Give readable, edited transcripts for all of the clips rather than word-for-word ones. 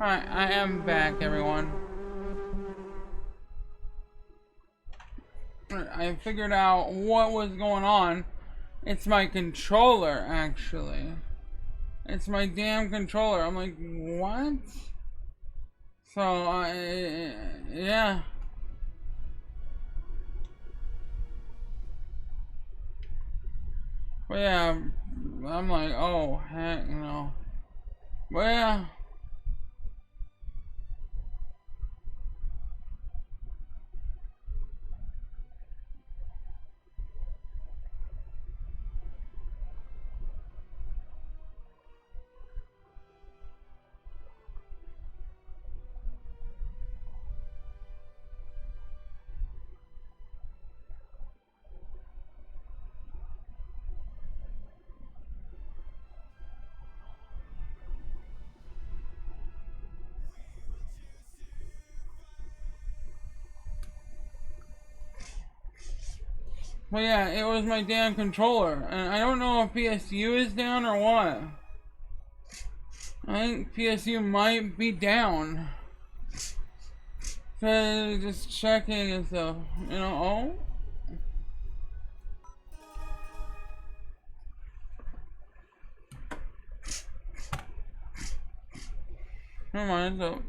Hi, I am back, everyone. I figured out what was going on. It's my controller, actually. It's my damn controller. I'm like, what? So, yeah. But yeah, I'm like, oh, heck, no. But yeah. But yeah, it was my damn controller. And I don't know if PSU is down or what. I think PSU might be down. So just checking and stuff. You know, oh. Never mind, so.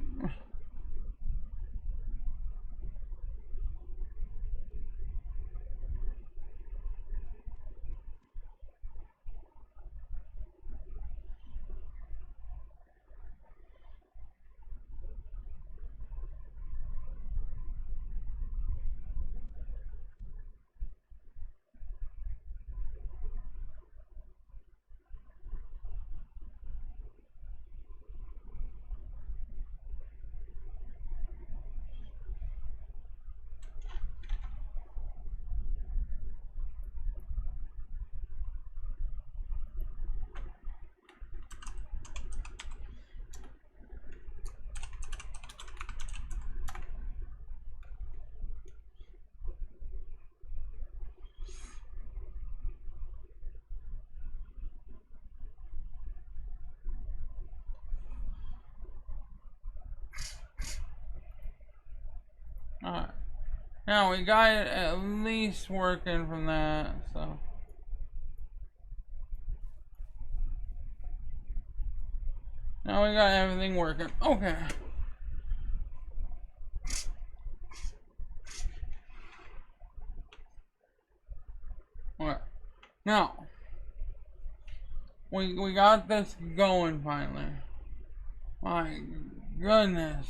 Alright. Now we got it at least working from that, so. Now we got everything working. Okay. Alright. Now. We got this going finally. My goodness.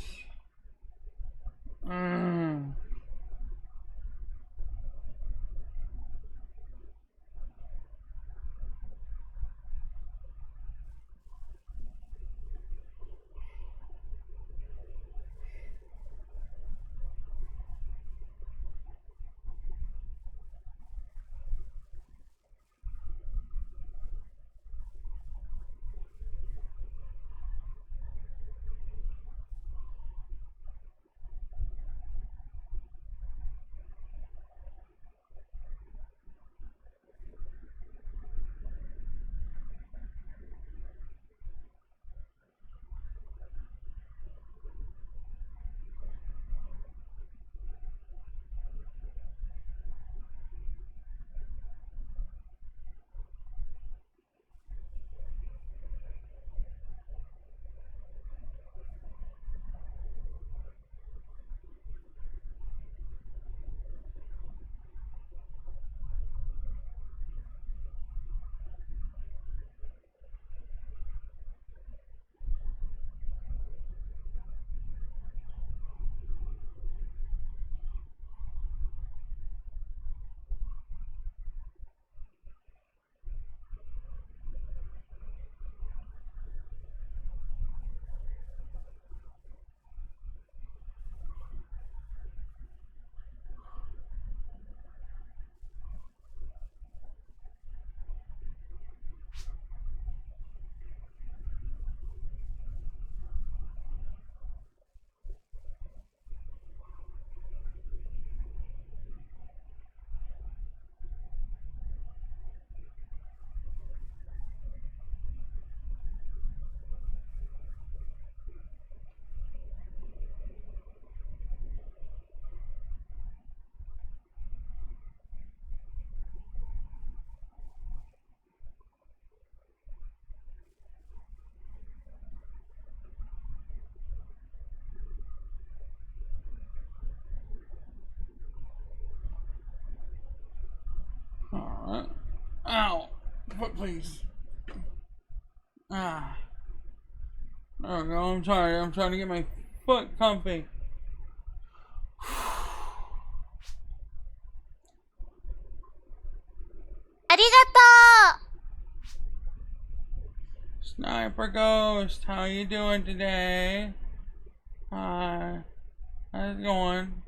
foot, please. Ah. There we go. I'm sorry. I'm trying to get my foot comfy. Sniper Ghost, how you doing today? Hi. How's it going?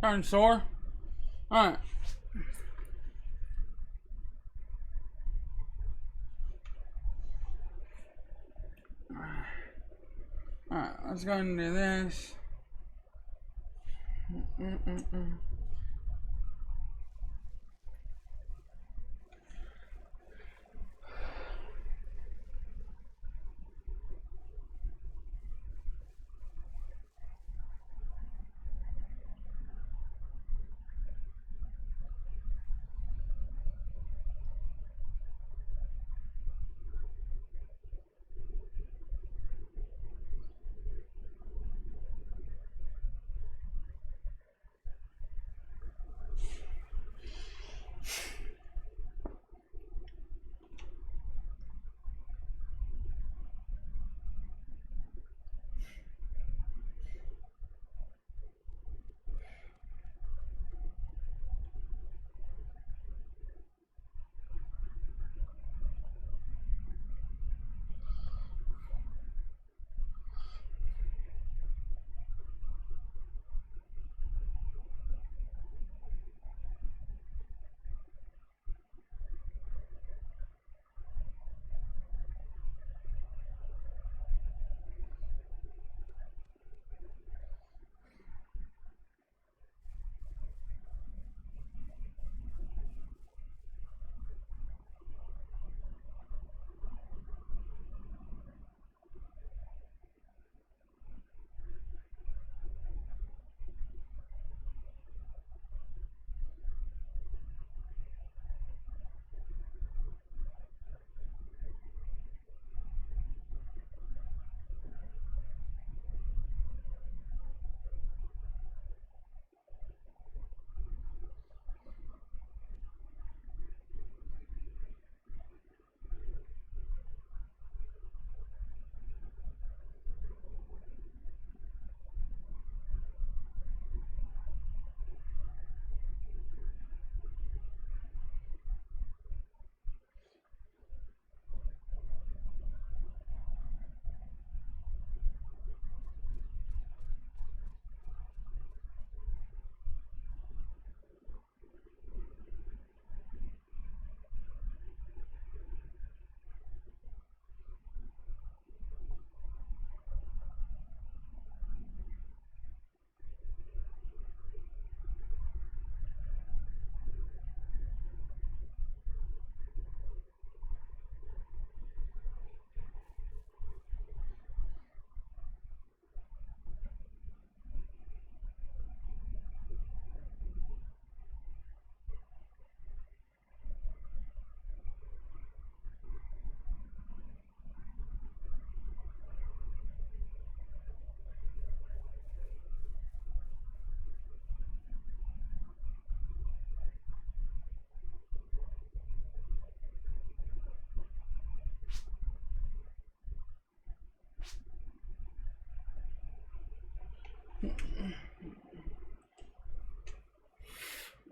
Turn sore? Alright. Alright, let's go ahead and do this.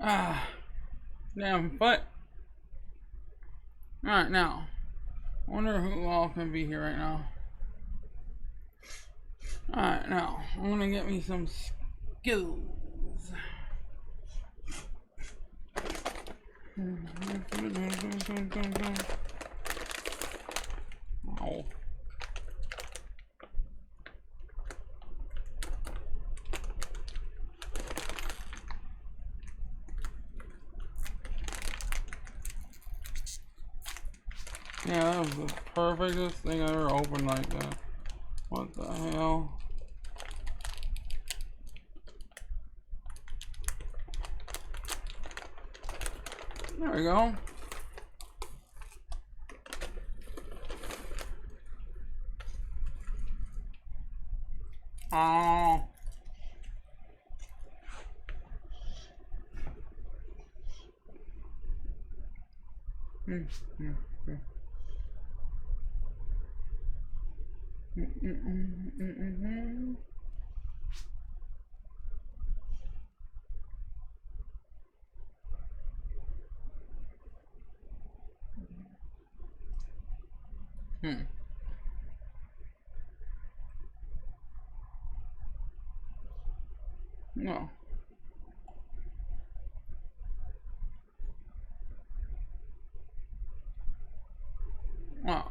Ah, damn foot. Alright, now. I wonder who all can be here right now. Alright, now. I'm gonna get me some skills. Oh. Yeah, that was the perfectest thing I ever opened like that. What the hell? There we go. Oh. No. Oh.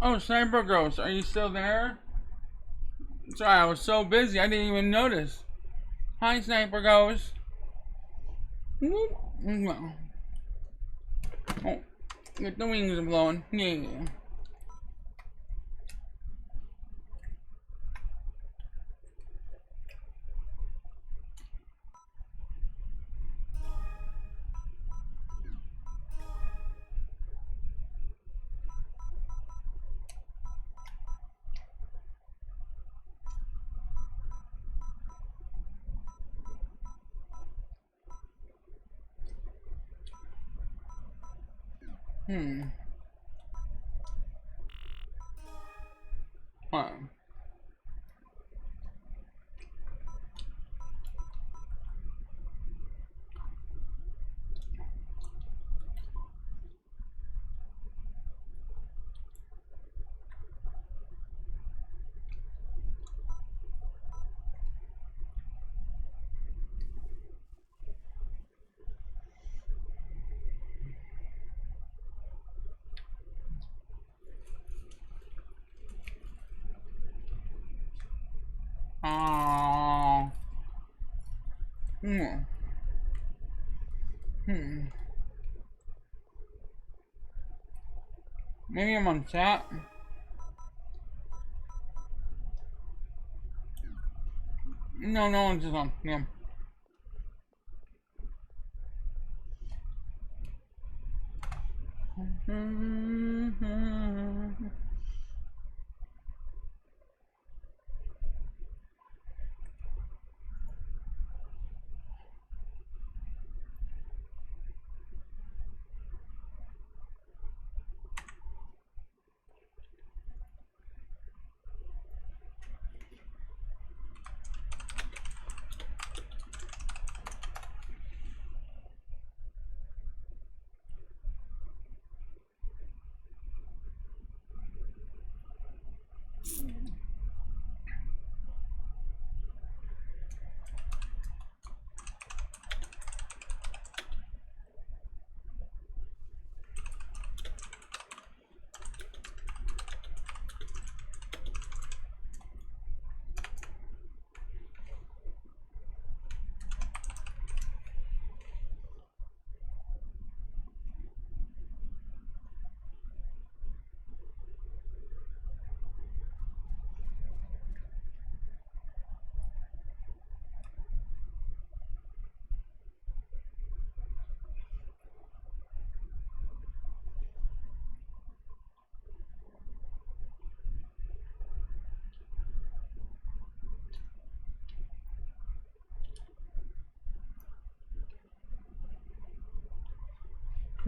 Oh, Sniper Ghost, are you still there? Sorry, I was so busy, I didn't even notice. Hi, Sniper Ghost. Oh, get the wings blowing. Yeah. Wow. Oh. Maybe I'm on chat. No, no one's just on. Yeah.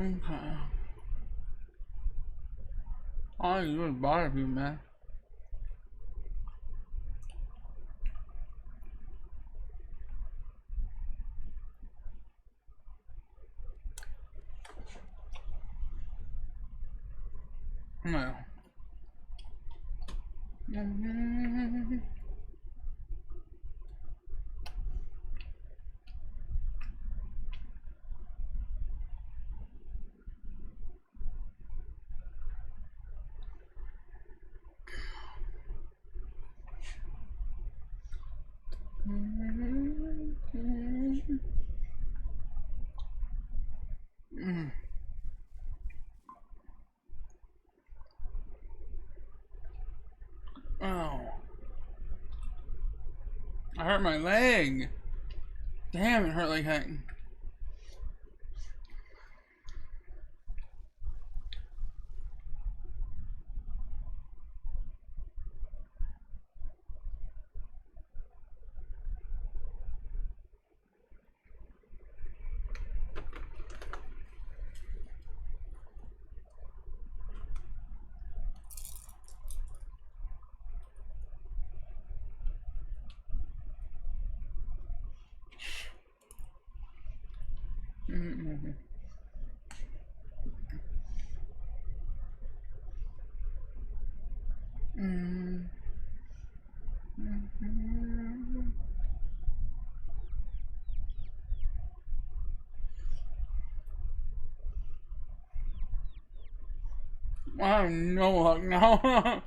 Okay. All you do is bother me, man. No. Oh. I hurt my leg. Damn, it hurt like heck. Mm-hmm. Mm-hmm. I have no luck now.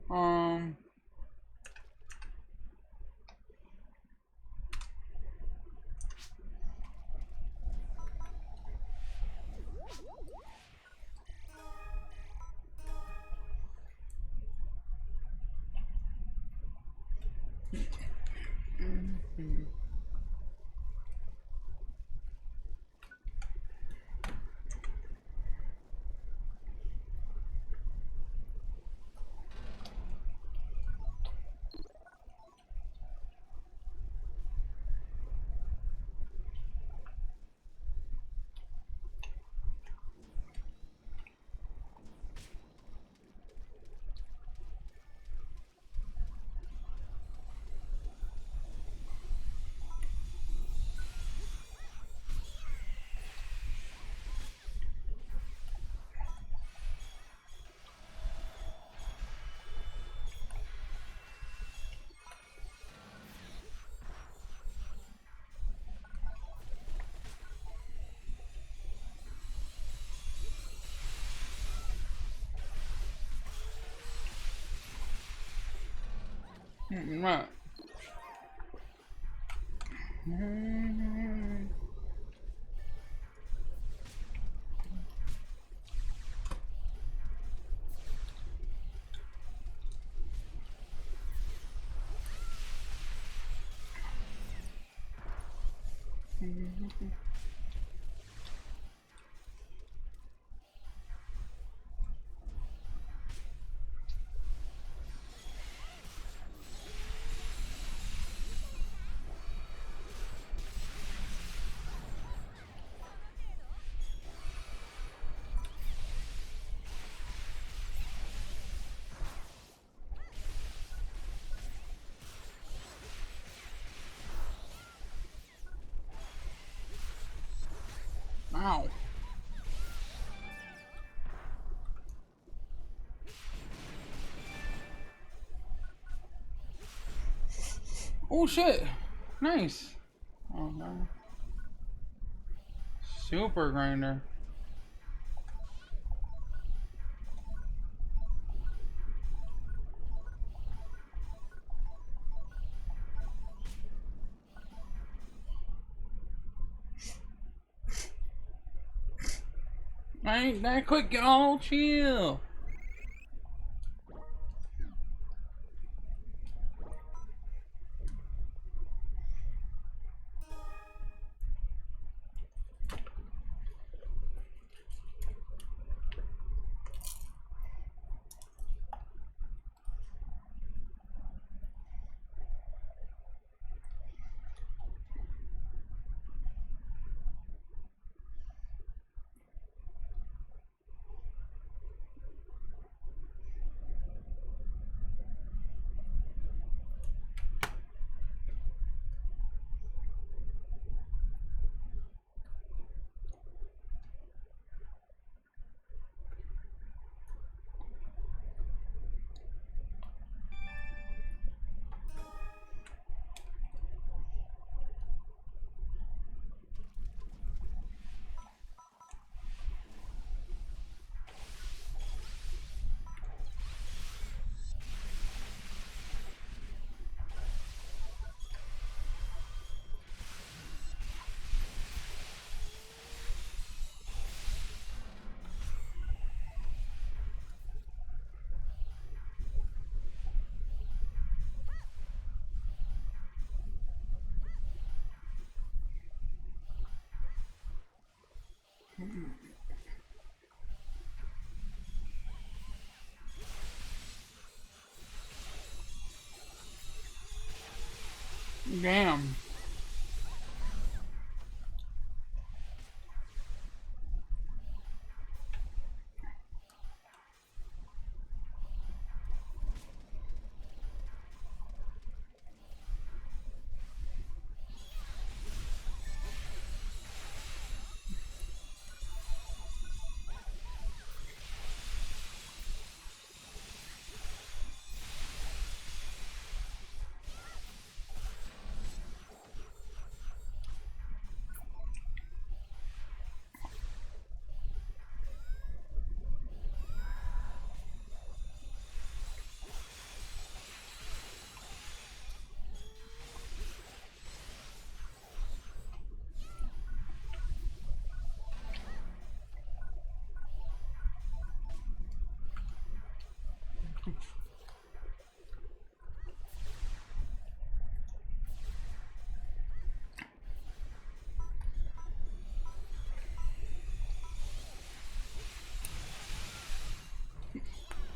um. Right. Ow. Oh shit. Nice. Oh no. Super grinder. I ain't that quick, y'all. Chill. Damn.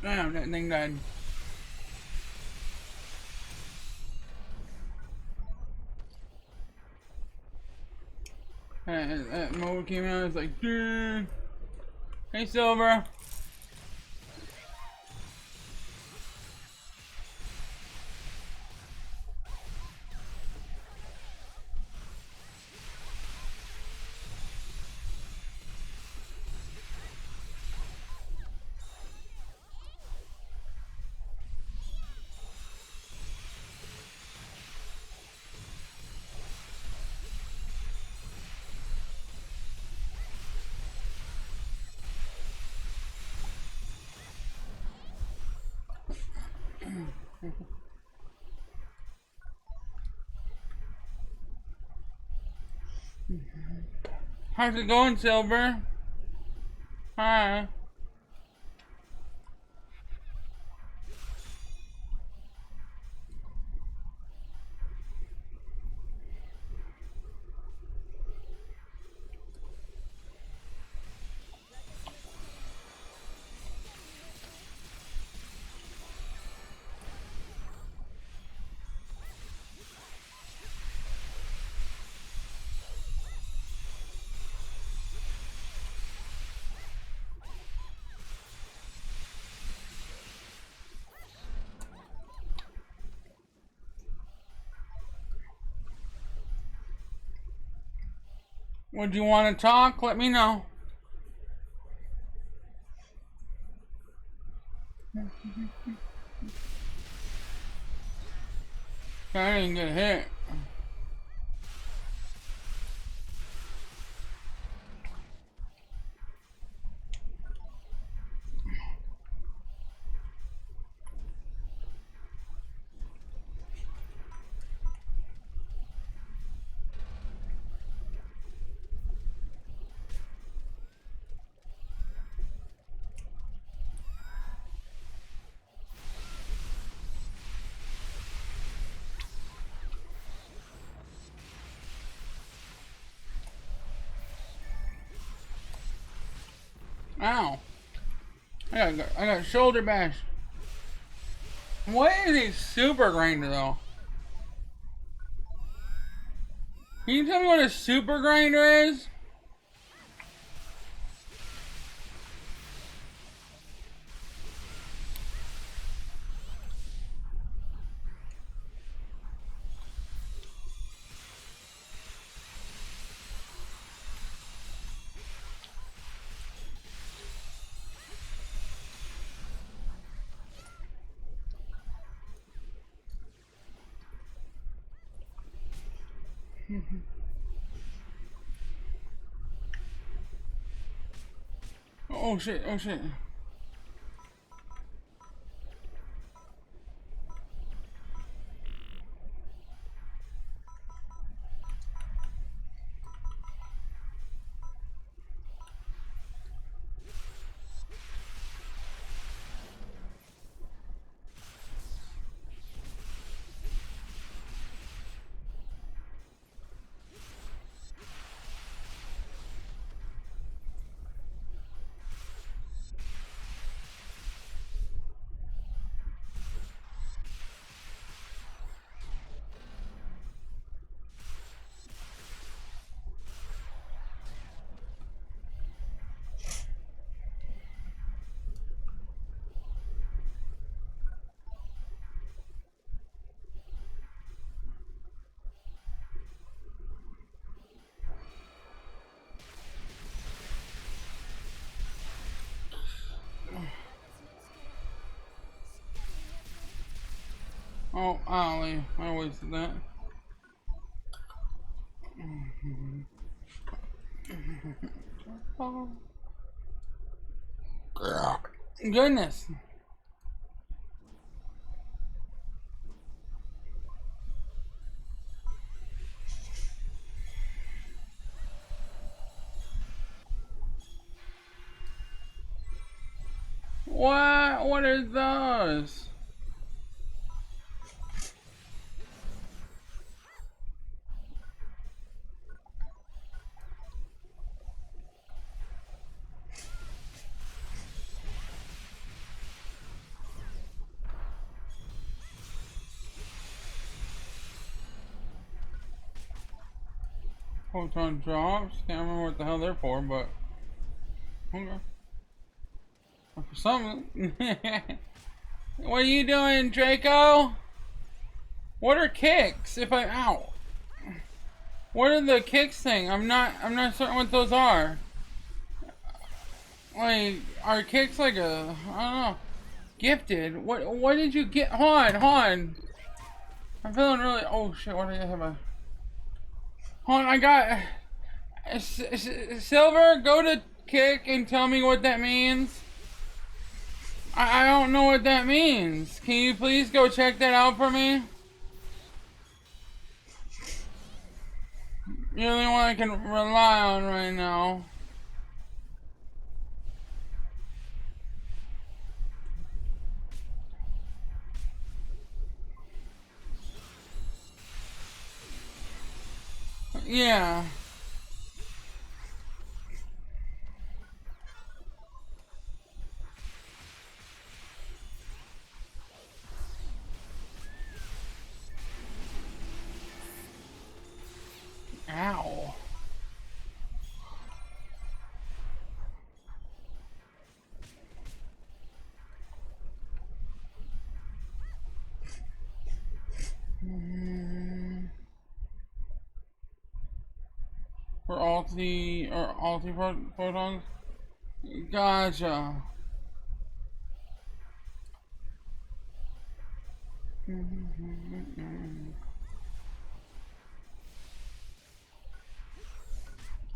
Damn, that thing died. That mode came out, it's like, dude. Hey, Silver. How's it going, Silver? Hi. Would you want to talk? Let me know. I didn't get hit. Ow. I got shoulder bash. What is a super grinder though? Can you tell me what a super grinder is? Oh shit, oh shit. Oh, Ollie, I wasted that. Oh. Goodness. What? What is those? Photon drops. Can't remember what the hell they're for, but okay. For something. What are you doing, Draco? What are kicks? If I ow. What are the kicks thing? I'm not certain what those are. Like, are kicks like a, I don't know, gifted? What did you get? Hold on, hold on. I'm feeling really, oh shit, what do I have a, hold on, I got, Silver, go to kick and tell me what that means. I don't know what that means. Can you please go check that out for me? You're the only one I can rely on right now. Yeah. Ow. For alti photons? Gotcha.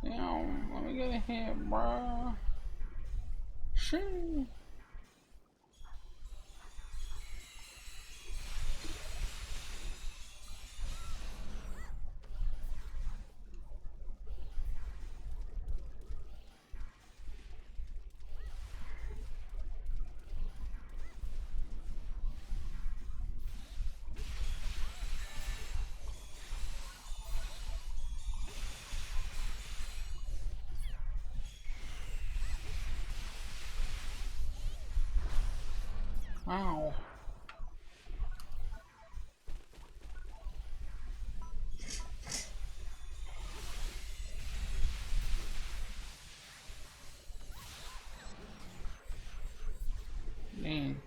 Damn, let me get a hit, bro. Shit. Ow. Dang.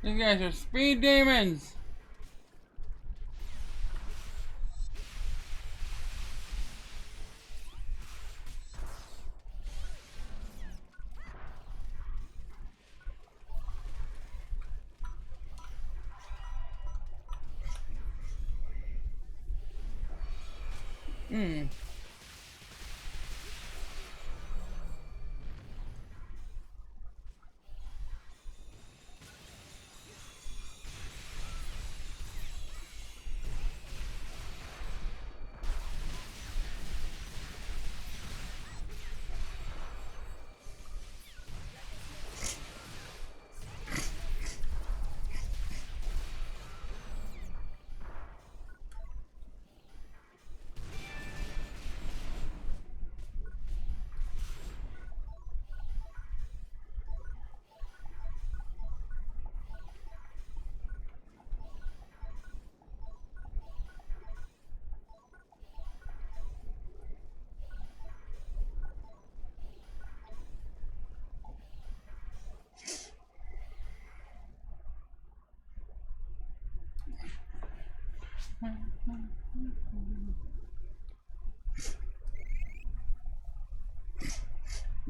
These guys are speed demons. Hmm.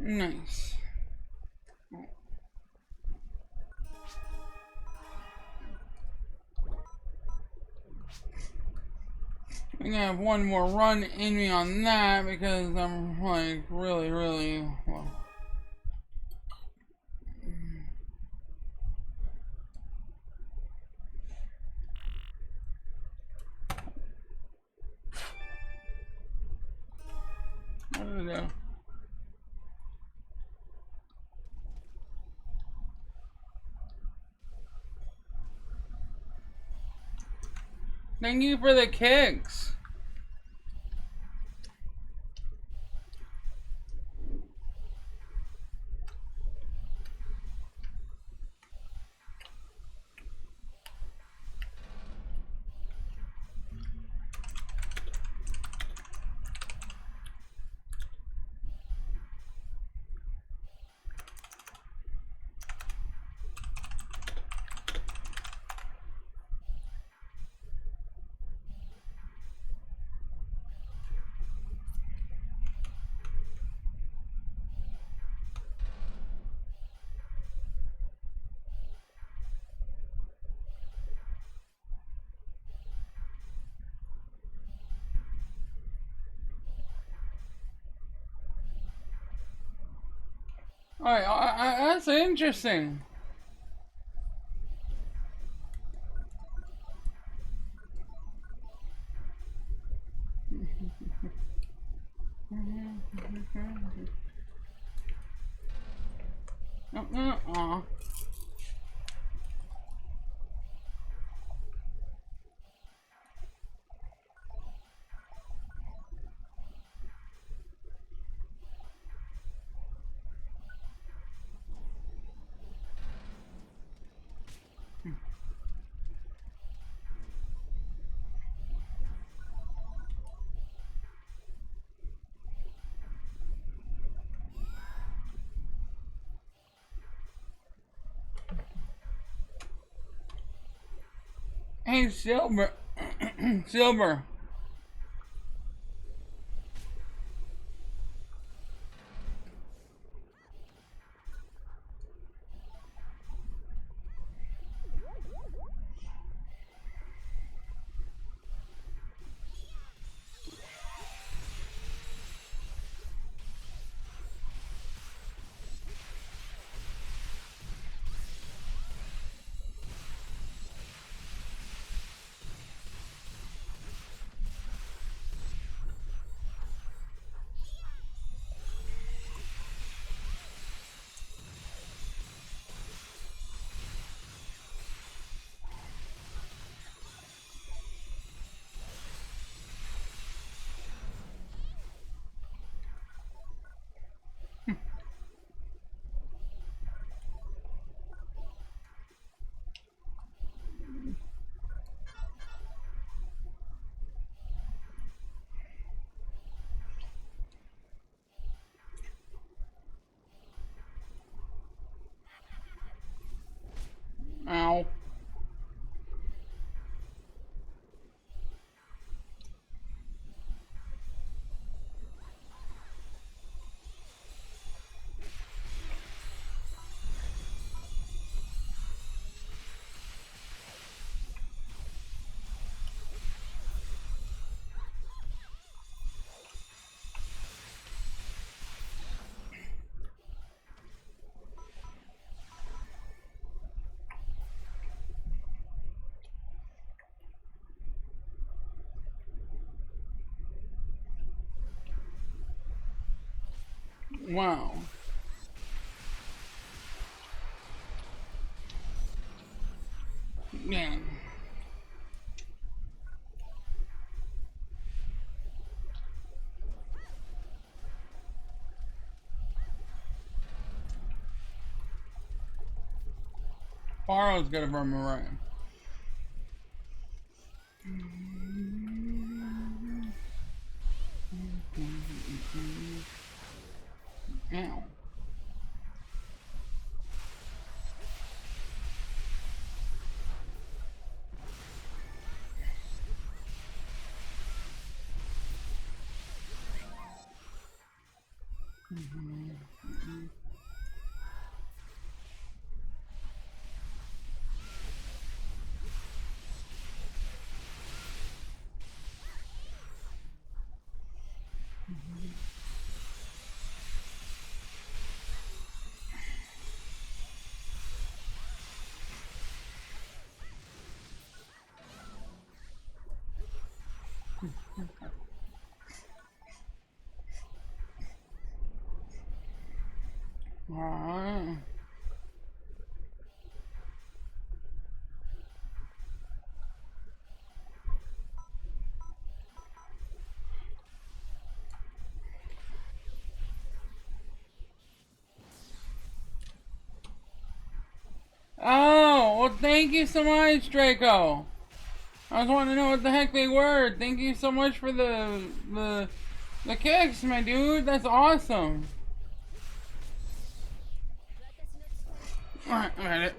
Nice. I'm gonna have one more run in me on that because I'm like really well. What did I do? Thank you for the kicks. Alright, that's interesting. Hey, Silver. Silver. Ow. Wow. Man. Borrow's gonna burn me right. Ow. Alright. Oh, well, thank you so much, Draco. I was wanting to know what the heck they were. Thank you so much for the kicks, my dude. That's awesome. Alright, I got it.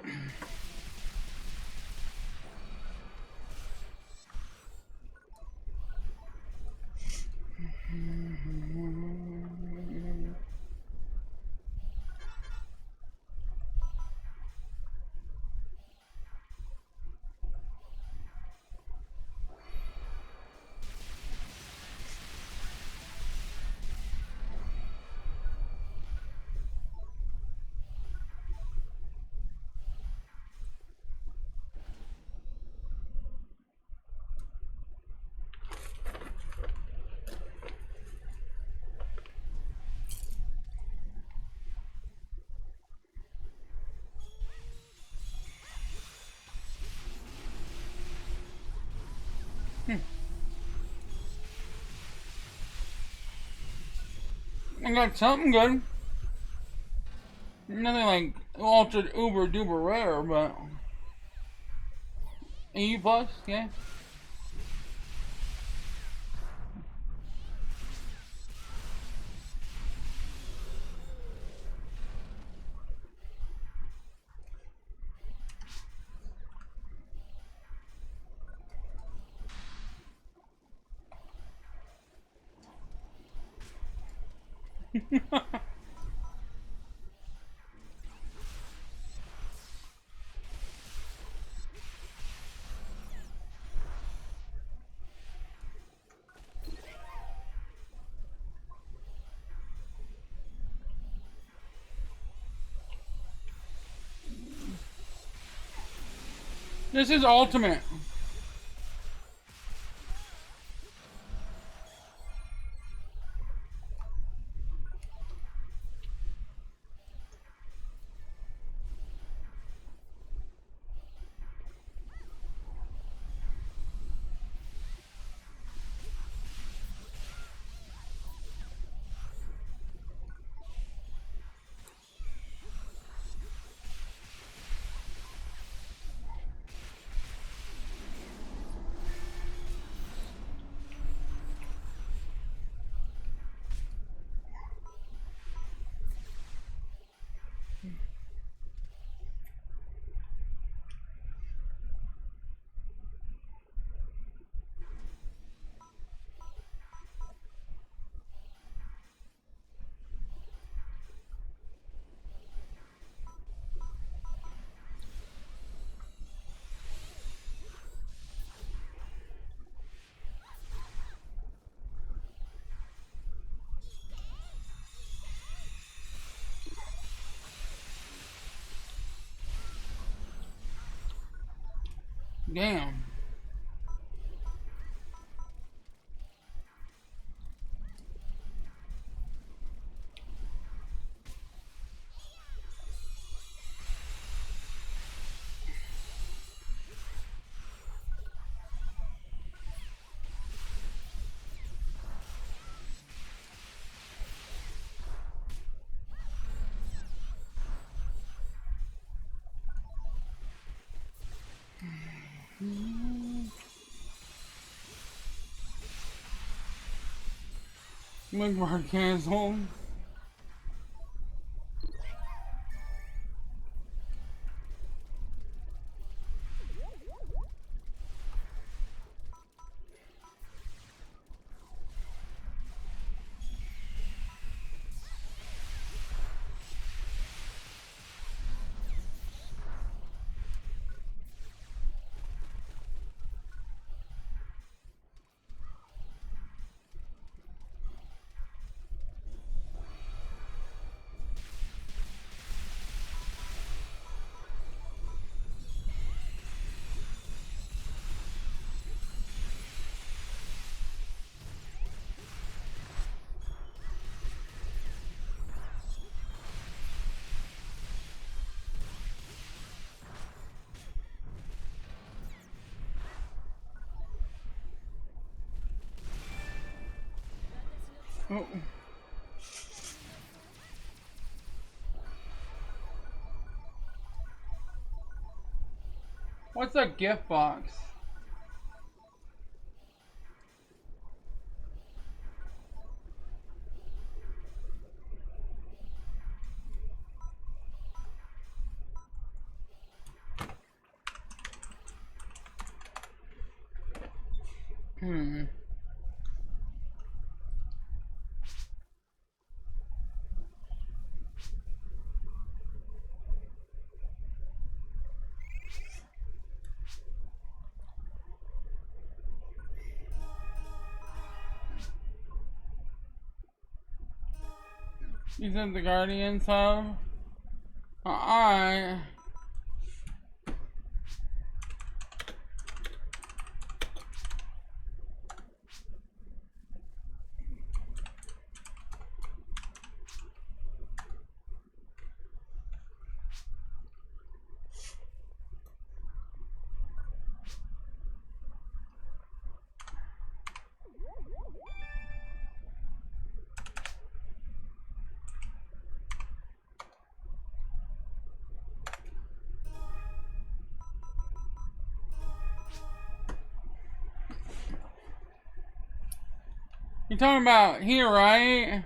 I got something good. Nothing like ultra uber duper rare, but EU plus, yeah. This is ultimate. Damn. Midgard canceled. Oh. What's a gift box? Hmm. You said the Guardians have? Alright. You're talking about here, right?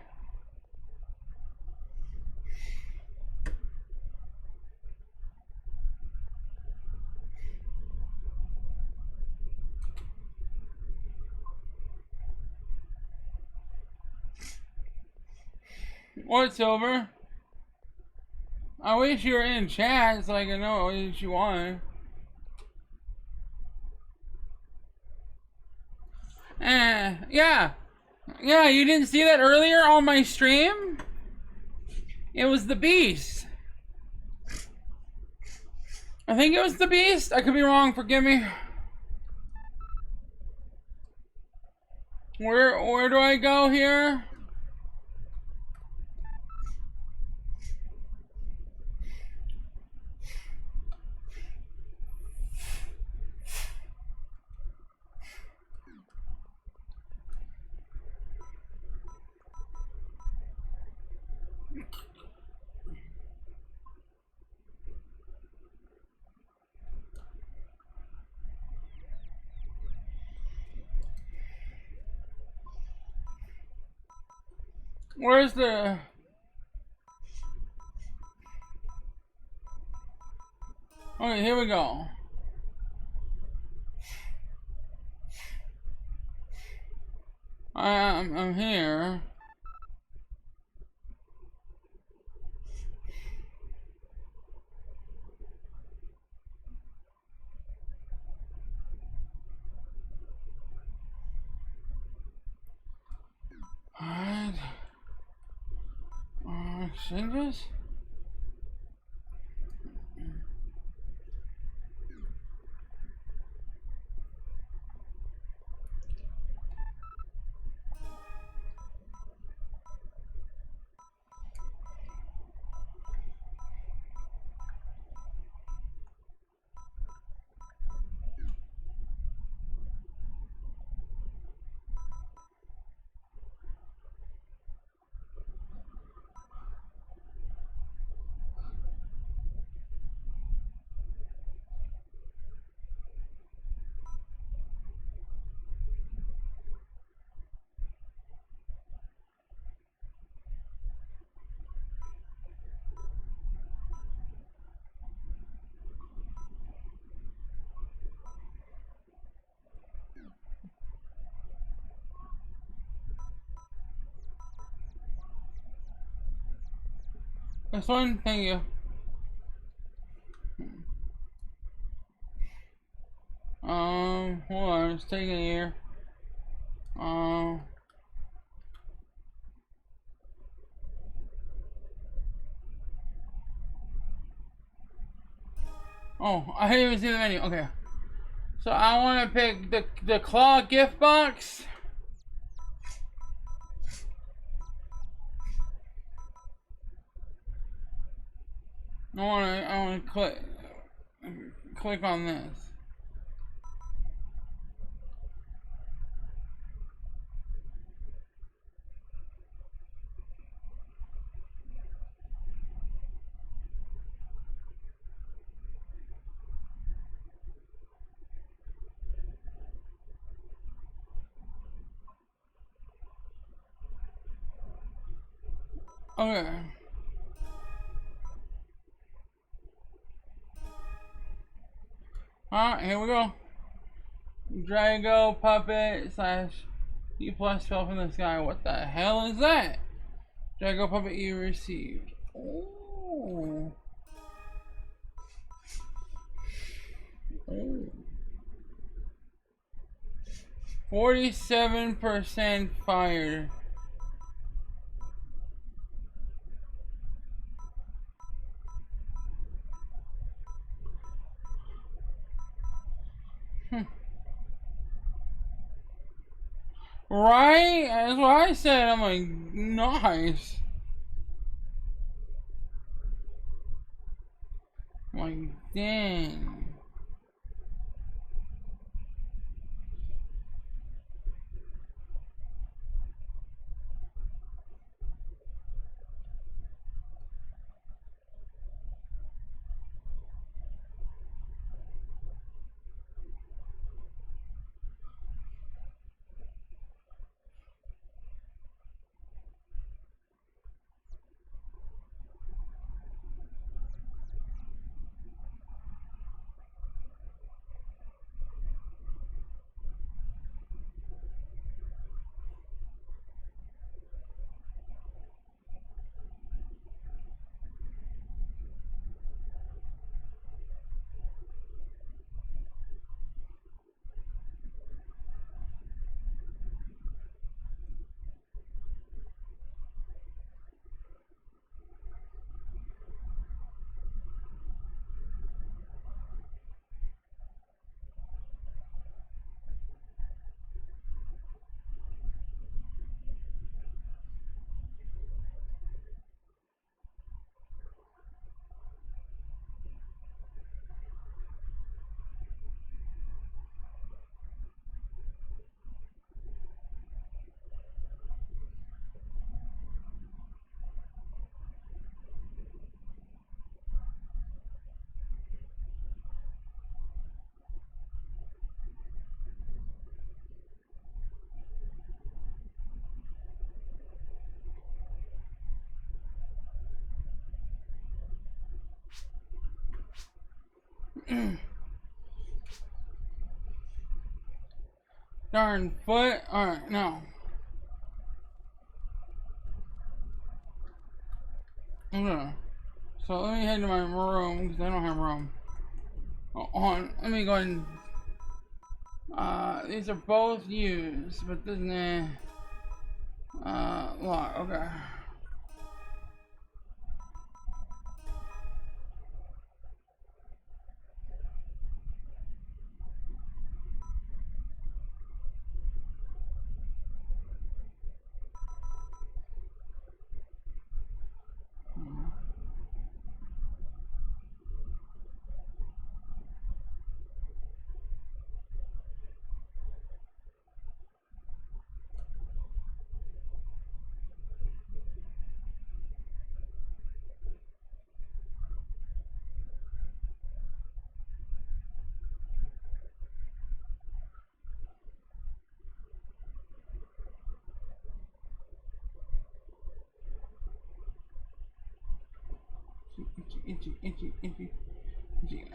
What's over? I wish you were in chat so I can know what you want. Yeah. Yeah, you didn't see that earlier on my stream? It was the Beast. I think it was the Beast. I could be wrong, forgive me. Where do I go here? Where's the... Okay, here we go. I'm here. Alright. Exchanges? This one? Thank you. Hold on, it's taking a year. Oh, I didn't even see the menu. Okay. So I want to pick the claw gift box. I want to click on this. Okay. Alright, here we go. Drago puppet slash E plus fell from the sky. What the hell is that? Drago puppet you received. Oh. Oh. 47% fire. Right? That's what I said. I'm like, nice. I'm like, dang. Darn foot. Alright, no. Okay. So let me head to my room because I don't have room. Oh, on. Let me go ahead and. These are both used, but this. Nah. Lock. Okay. Itchy.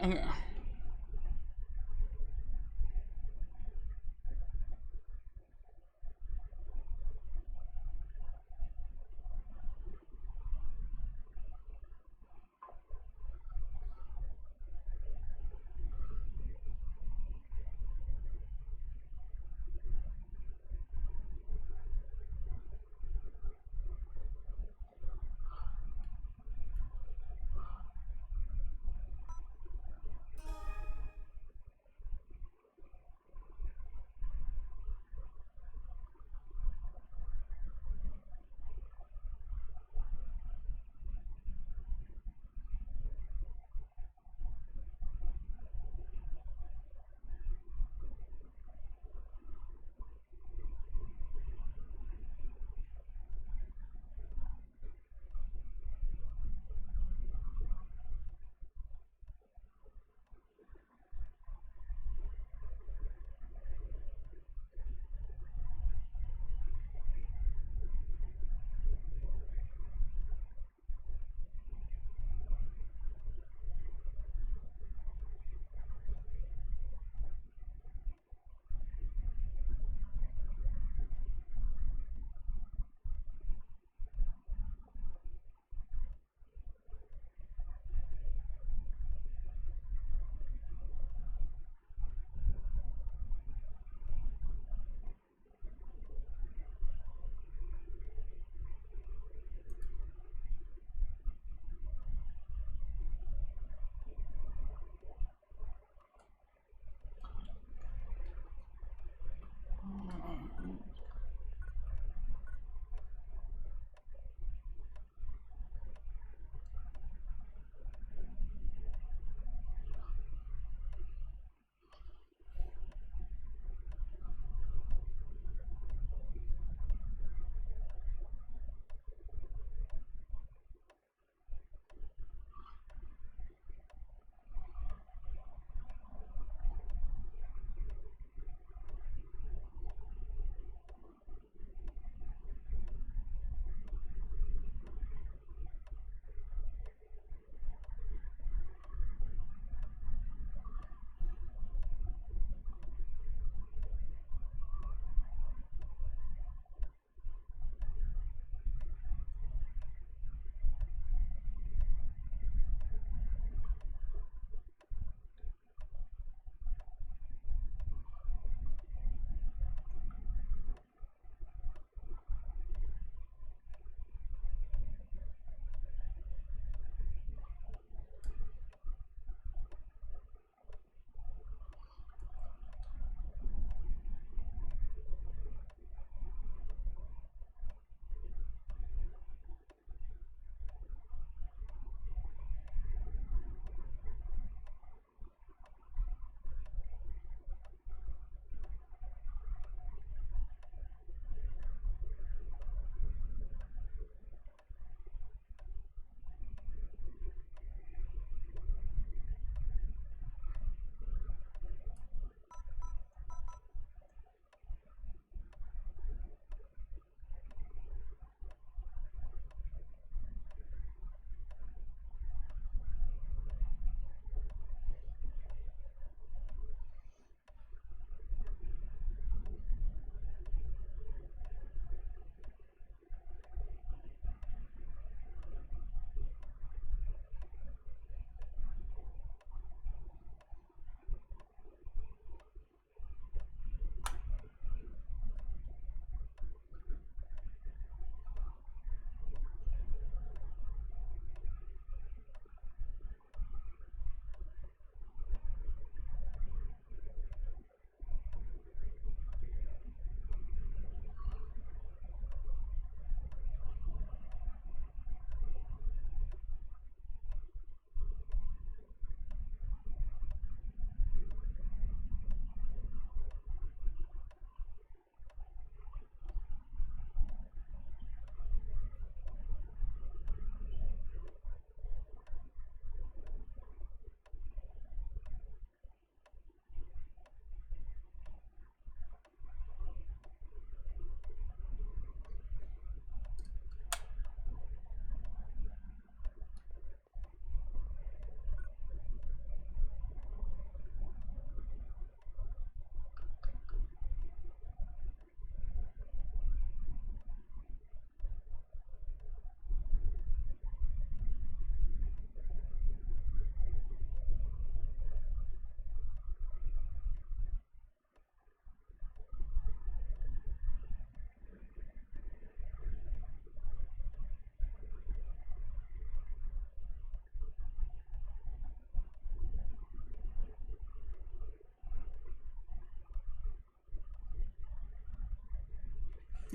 Okay.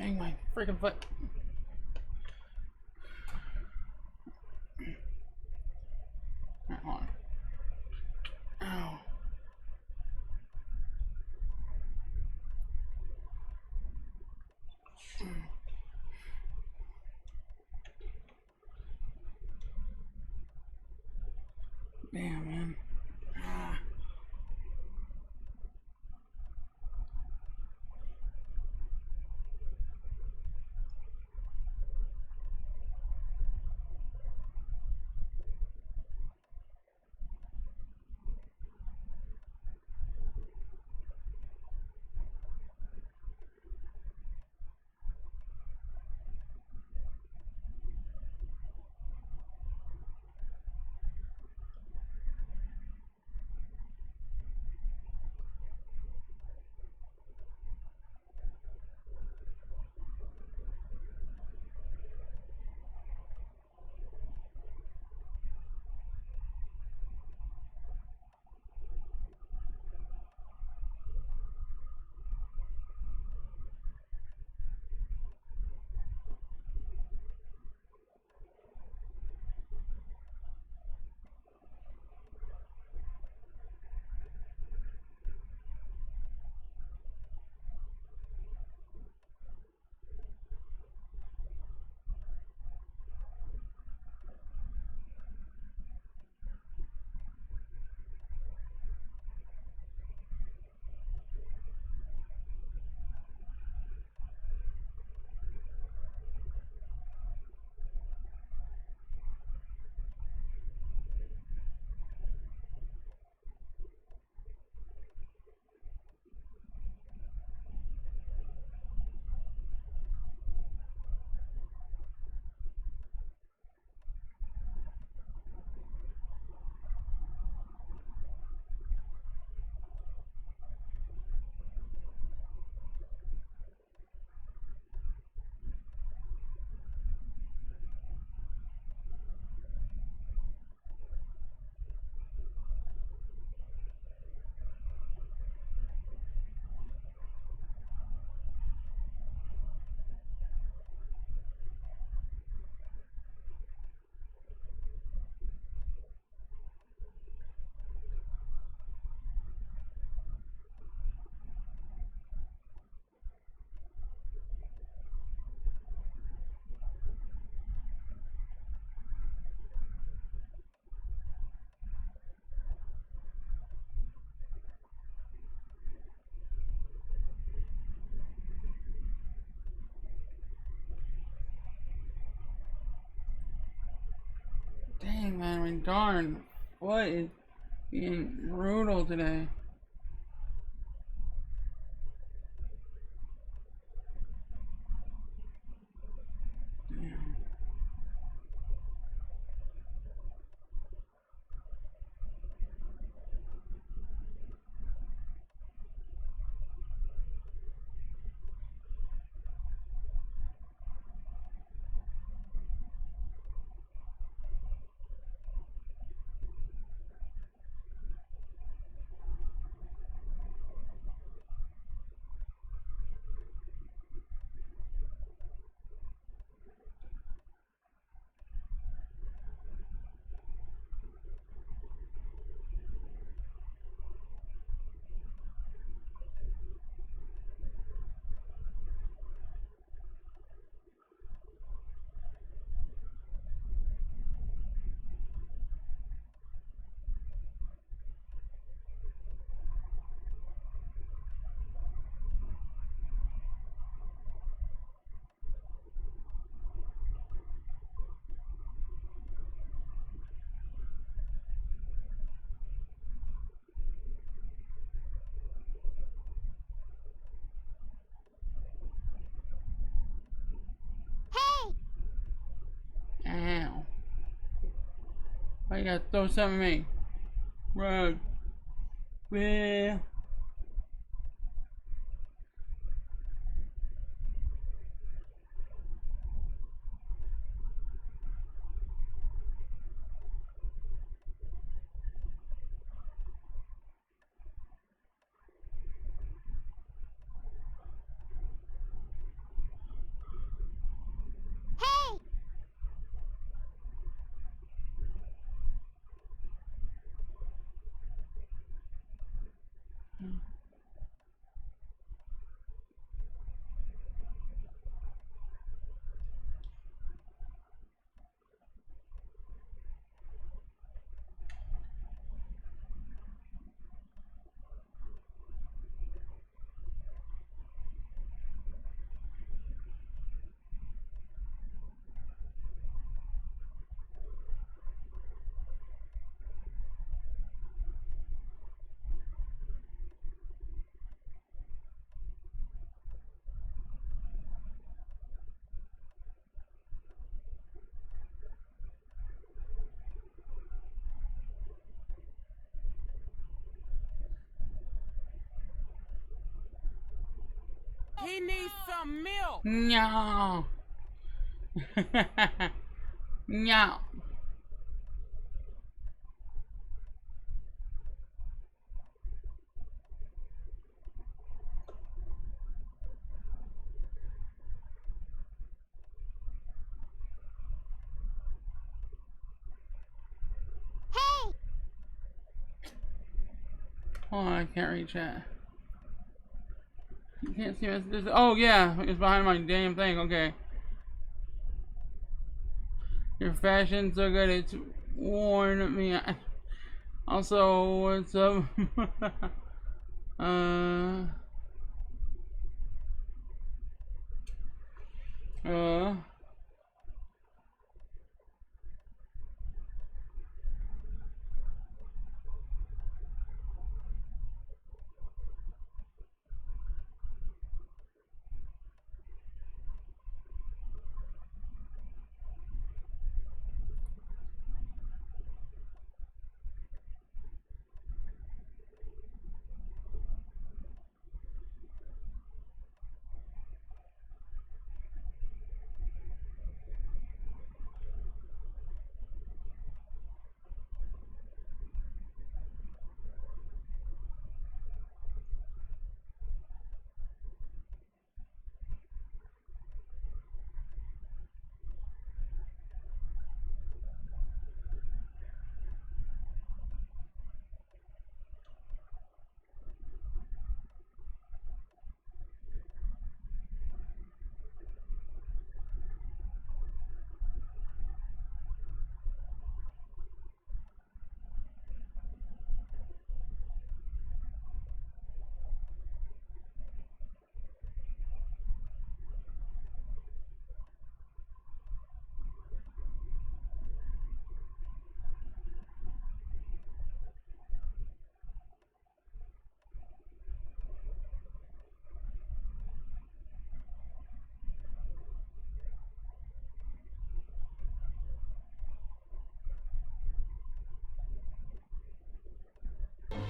Dang my freaking foot. Hold on. Ow. Damn, man. Ah. Dang, man. I mean, darn. What is being brutal today? Damn. Ow. Why you gotta throw something at me? Rug. Well. He needs some milk. No. No. Hey! Oh, I can't reach that. You can't see messages. Oh, yeah. It's behind my damn thing. Okay. Your fashion's so good, it's worn me out. Also, what's up? uh. Uh.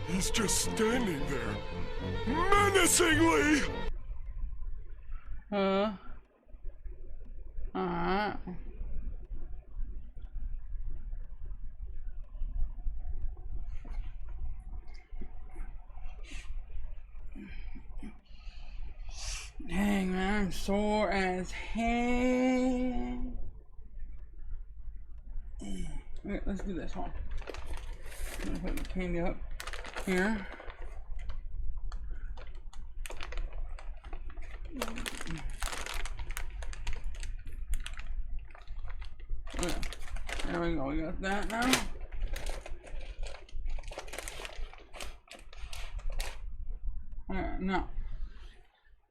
He's just standing there, menacingly! Alright. Dang, man, I'm sore as hell. Okay, let's do this one. I'm gonna put the candy up here. Okay, there we go, we got that now. Alright, no.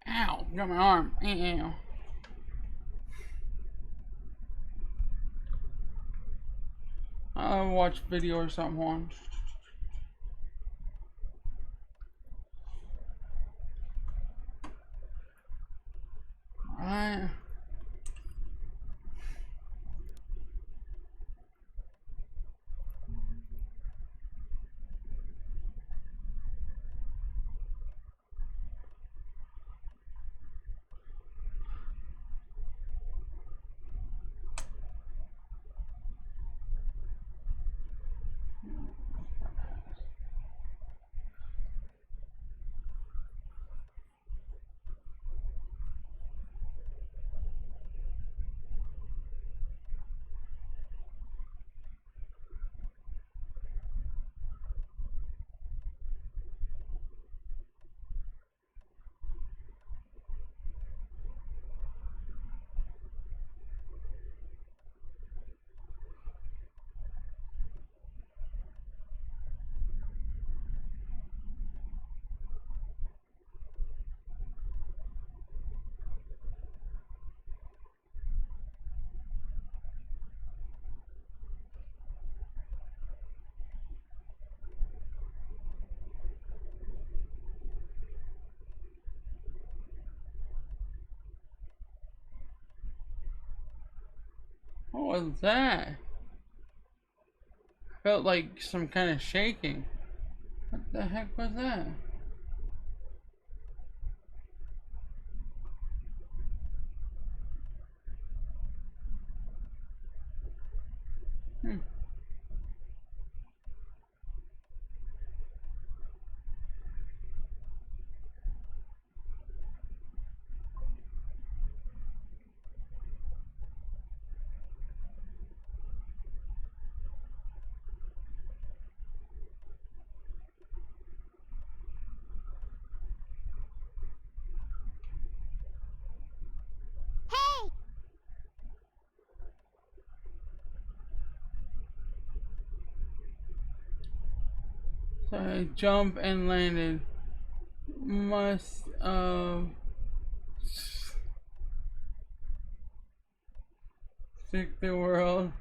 Ow, got my arm. Ow. I'll watch video or something on. Alright. What was that? Felt like some kind of shaking. What the heck was that? So I jump and landed. Must stick the world.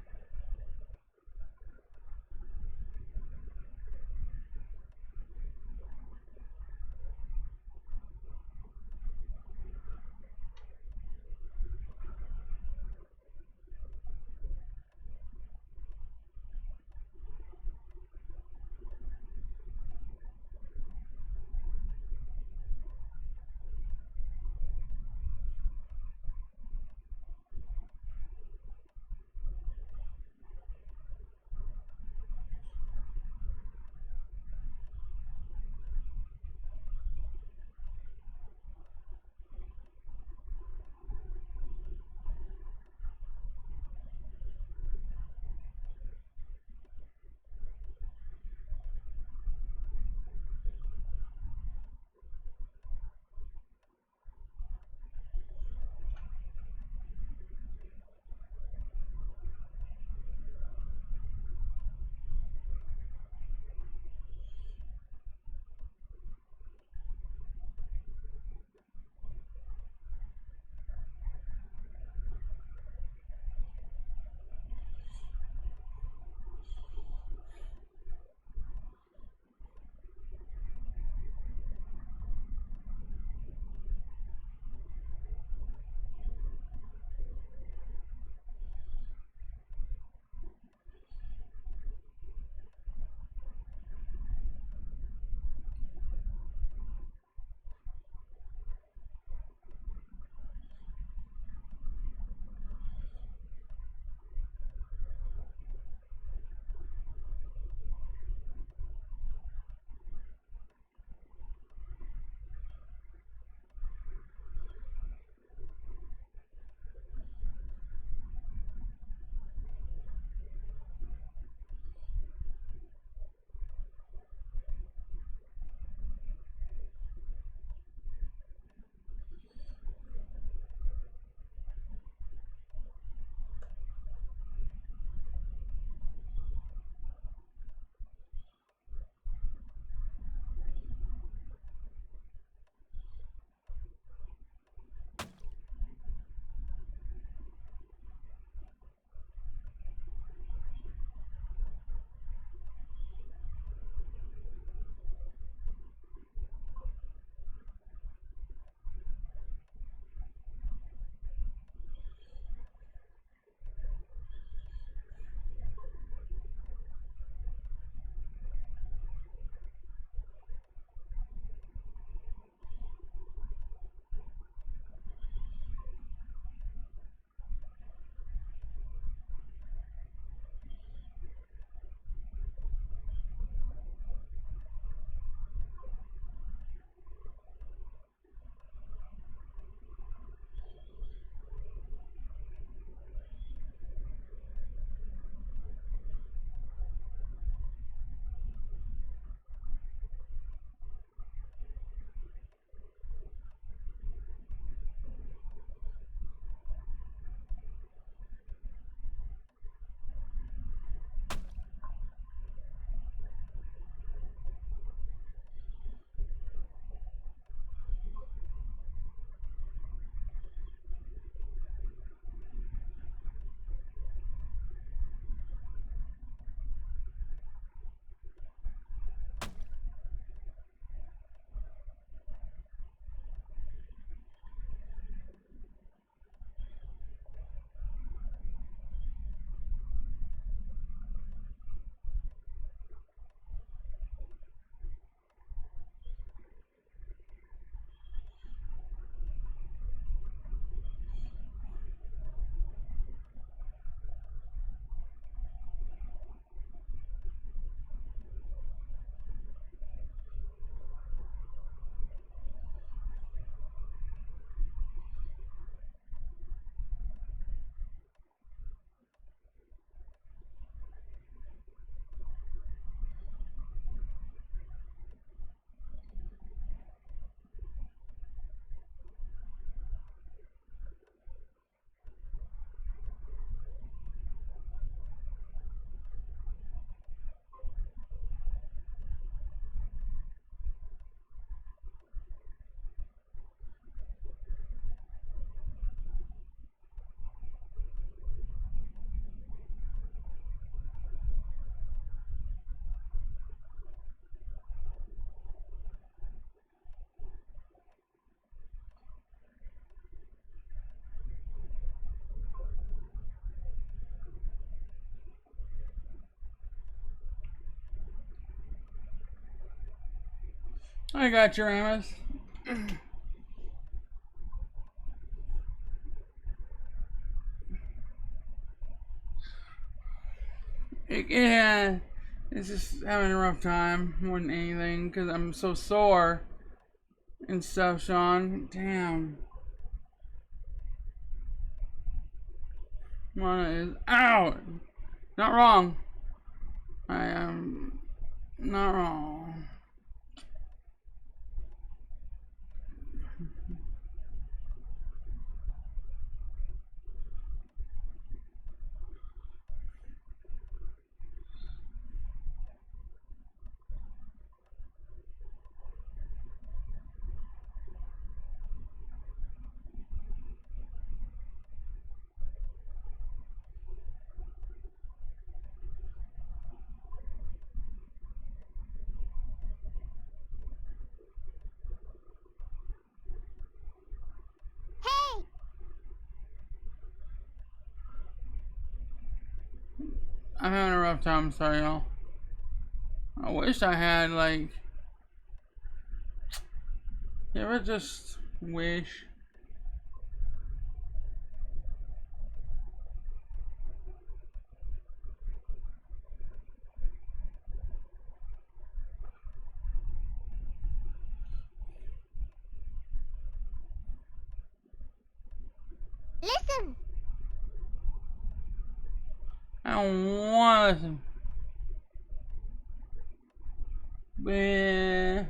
I got you, Amos. Yeah, it's just having a rough time more than anything because I'm so sore and stuff, Sean. Damn. Mana is out. Not wrong. I am not wrong. Hey! I'm having a rough time, sorry, y'all. I wish I had, like, you ever just wish? Listen! I don't want to listen. But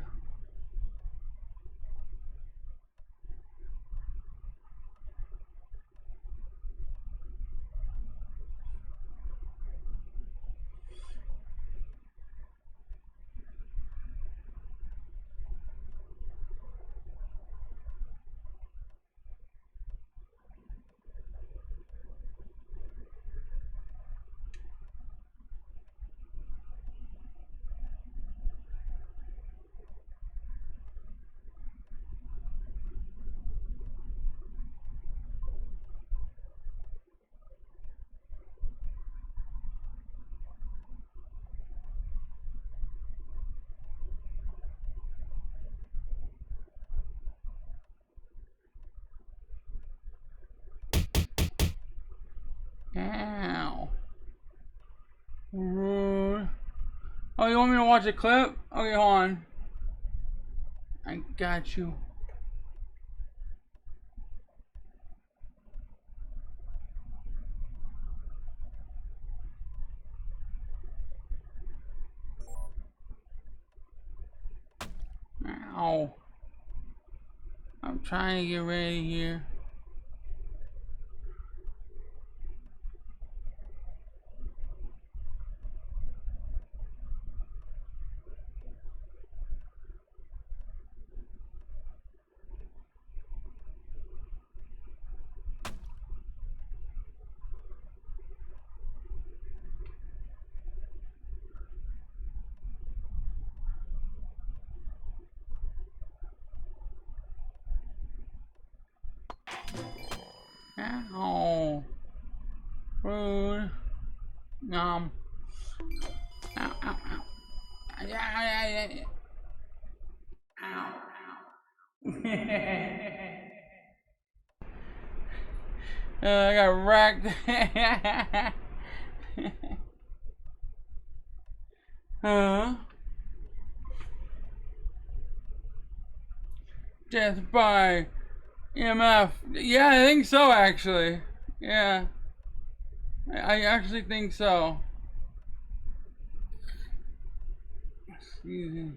ow. Rude. Oh, you want me to watch a clip? Okay, hold on. I got you. Ow. I'm trying to get ready here. Ow. Rude. Ow, ow, ow. Yeah, yeah. Ow, ow. I got wrecked. Huh? Death by EMF. Yeah, I think so, actually. Yeah. I actually think so. Excuse me.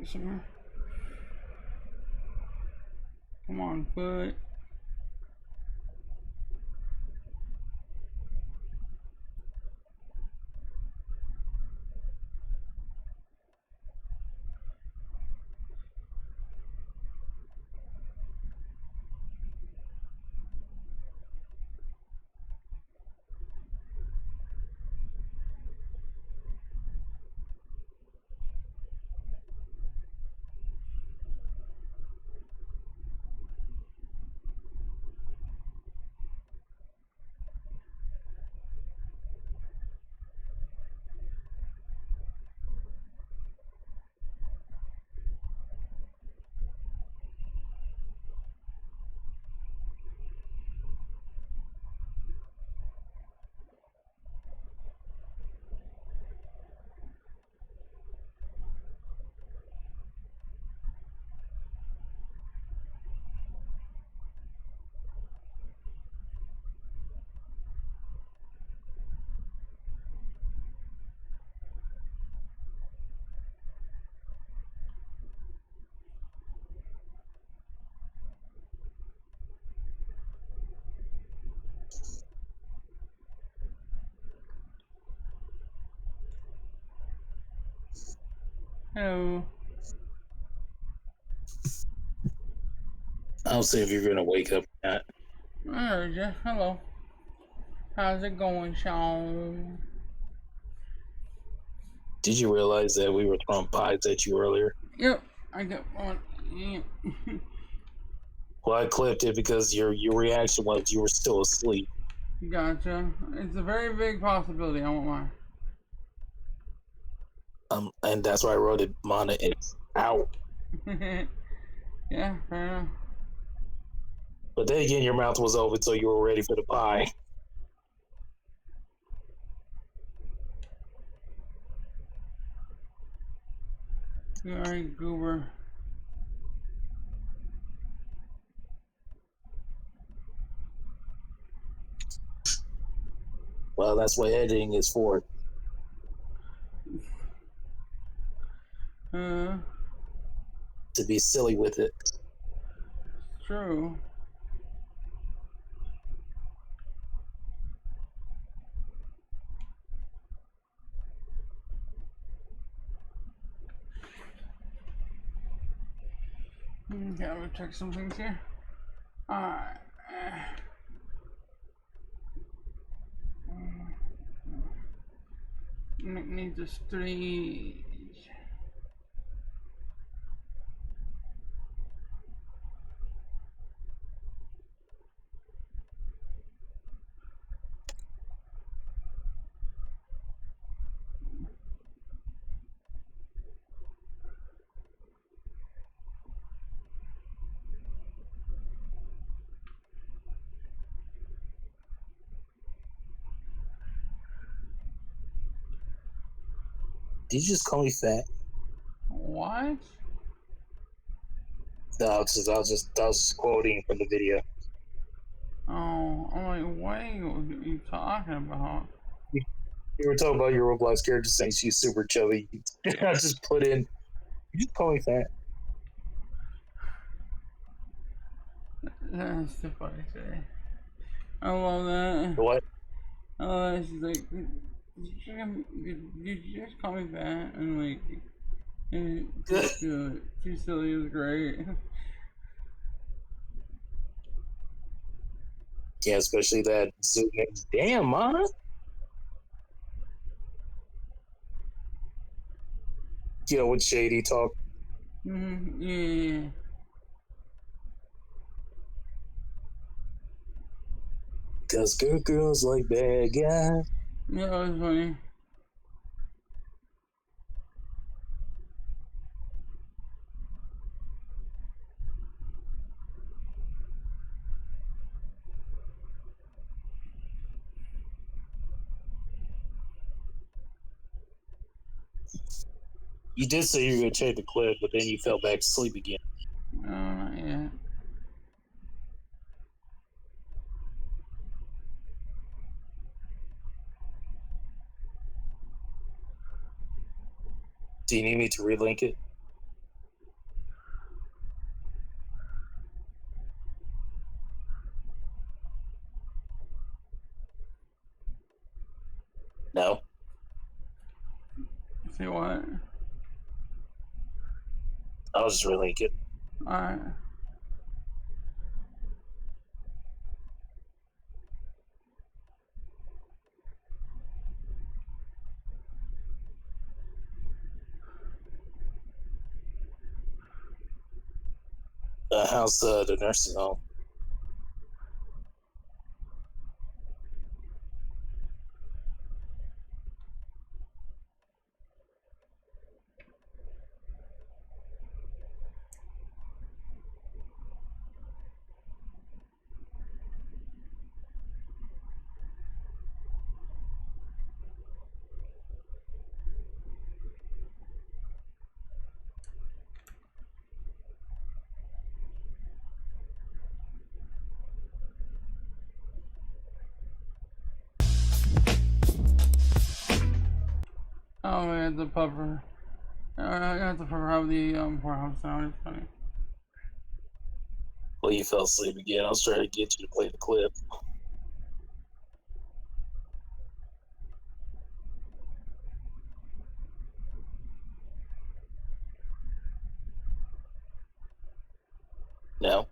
somewhere. Come on, foot. Hello. I'll see if you're gonna wake up or not. I heard you. Hello. How's it going, Sean? Did you realize that we were throwing pies at you earlier? Yep. I got one. Yep. Well, I clipped it because your reaction was you were still asleep. Gotcha. It's a very big possibility. I won't lie. And that's why I wrote it. Mana is out. Yeah, fair enough. But then again, your mouth was open, so you were ready for the pie. You alright, goober? Well, that's what editing is for. Uh, To be silly with it. true. Okay, I'm gonna check some things here. Alright. Needs a stage. Did you just call me fat? What? No, I was just quoting from the video. Oh, I'm like, what are you talking about? You were talking about your Roblox character saying she's super chubby. I just put in. You just call me fat. That's the funny thing. I love that. What? I love that. She's like, did you just call me fat? And like, too silly is great. Yeah, especially that Zoom. Damn, Mana. You know, when Shady talk. Yeah. Cause good girls like bad guys. Yeah, that was funny. You did say you were gonna check the clip, but then you fell back to sleep again. Not yet. Do you need me to relink it? No, See what? I was just really good. Alright. How's the nursing home? Oh, I had the puffer. I got the puffer out of the poorhouse sound. It's funny. Well, you fell asleep again. I was trying to get you to play the clip. No.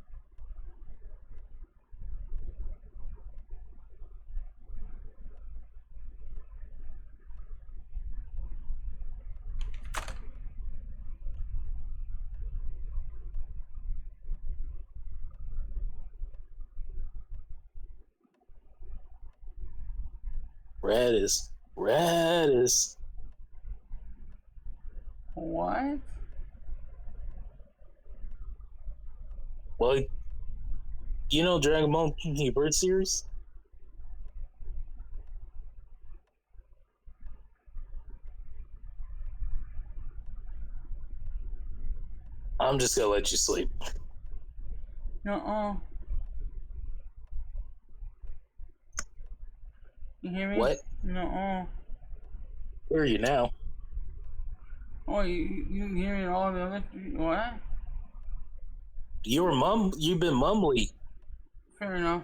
Radis. What? Well, you know Dragon Ball Bird series? I'm just gonna let you sleep. No. You hear me? What? No. Where are you now? Oh, you can hear me in all the other. What? You've been mumbly. Fair enough.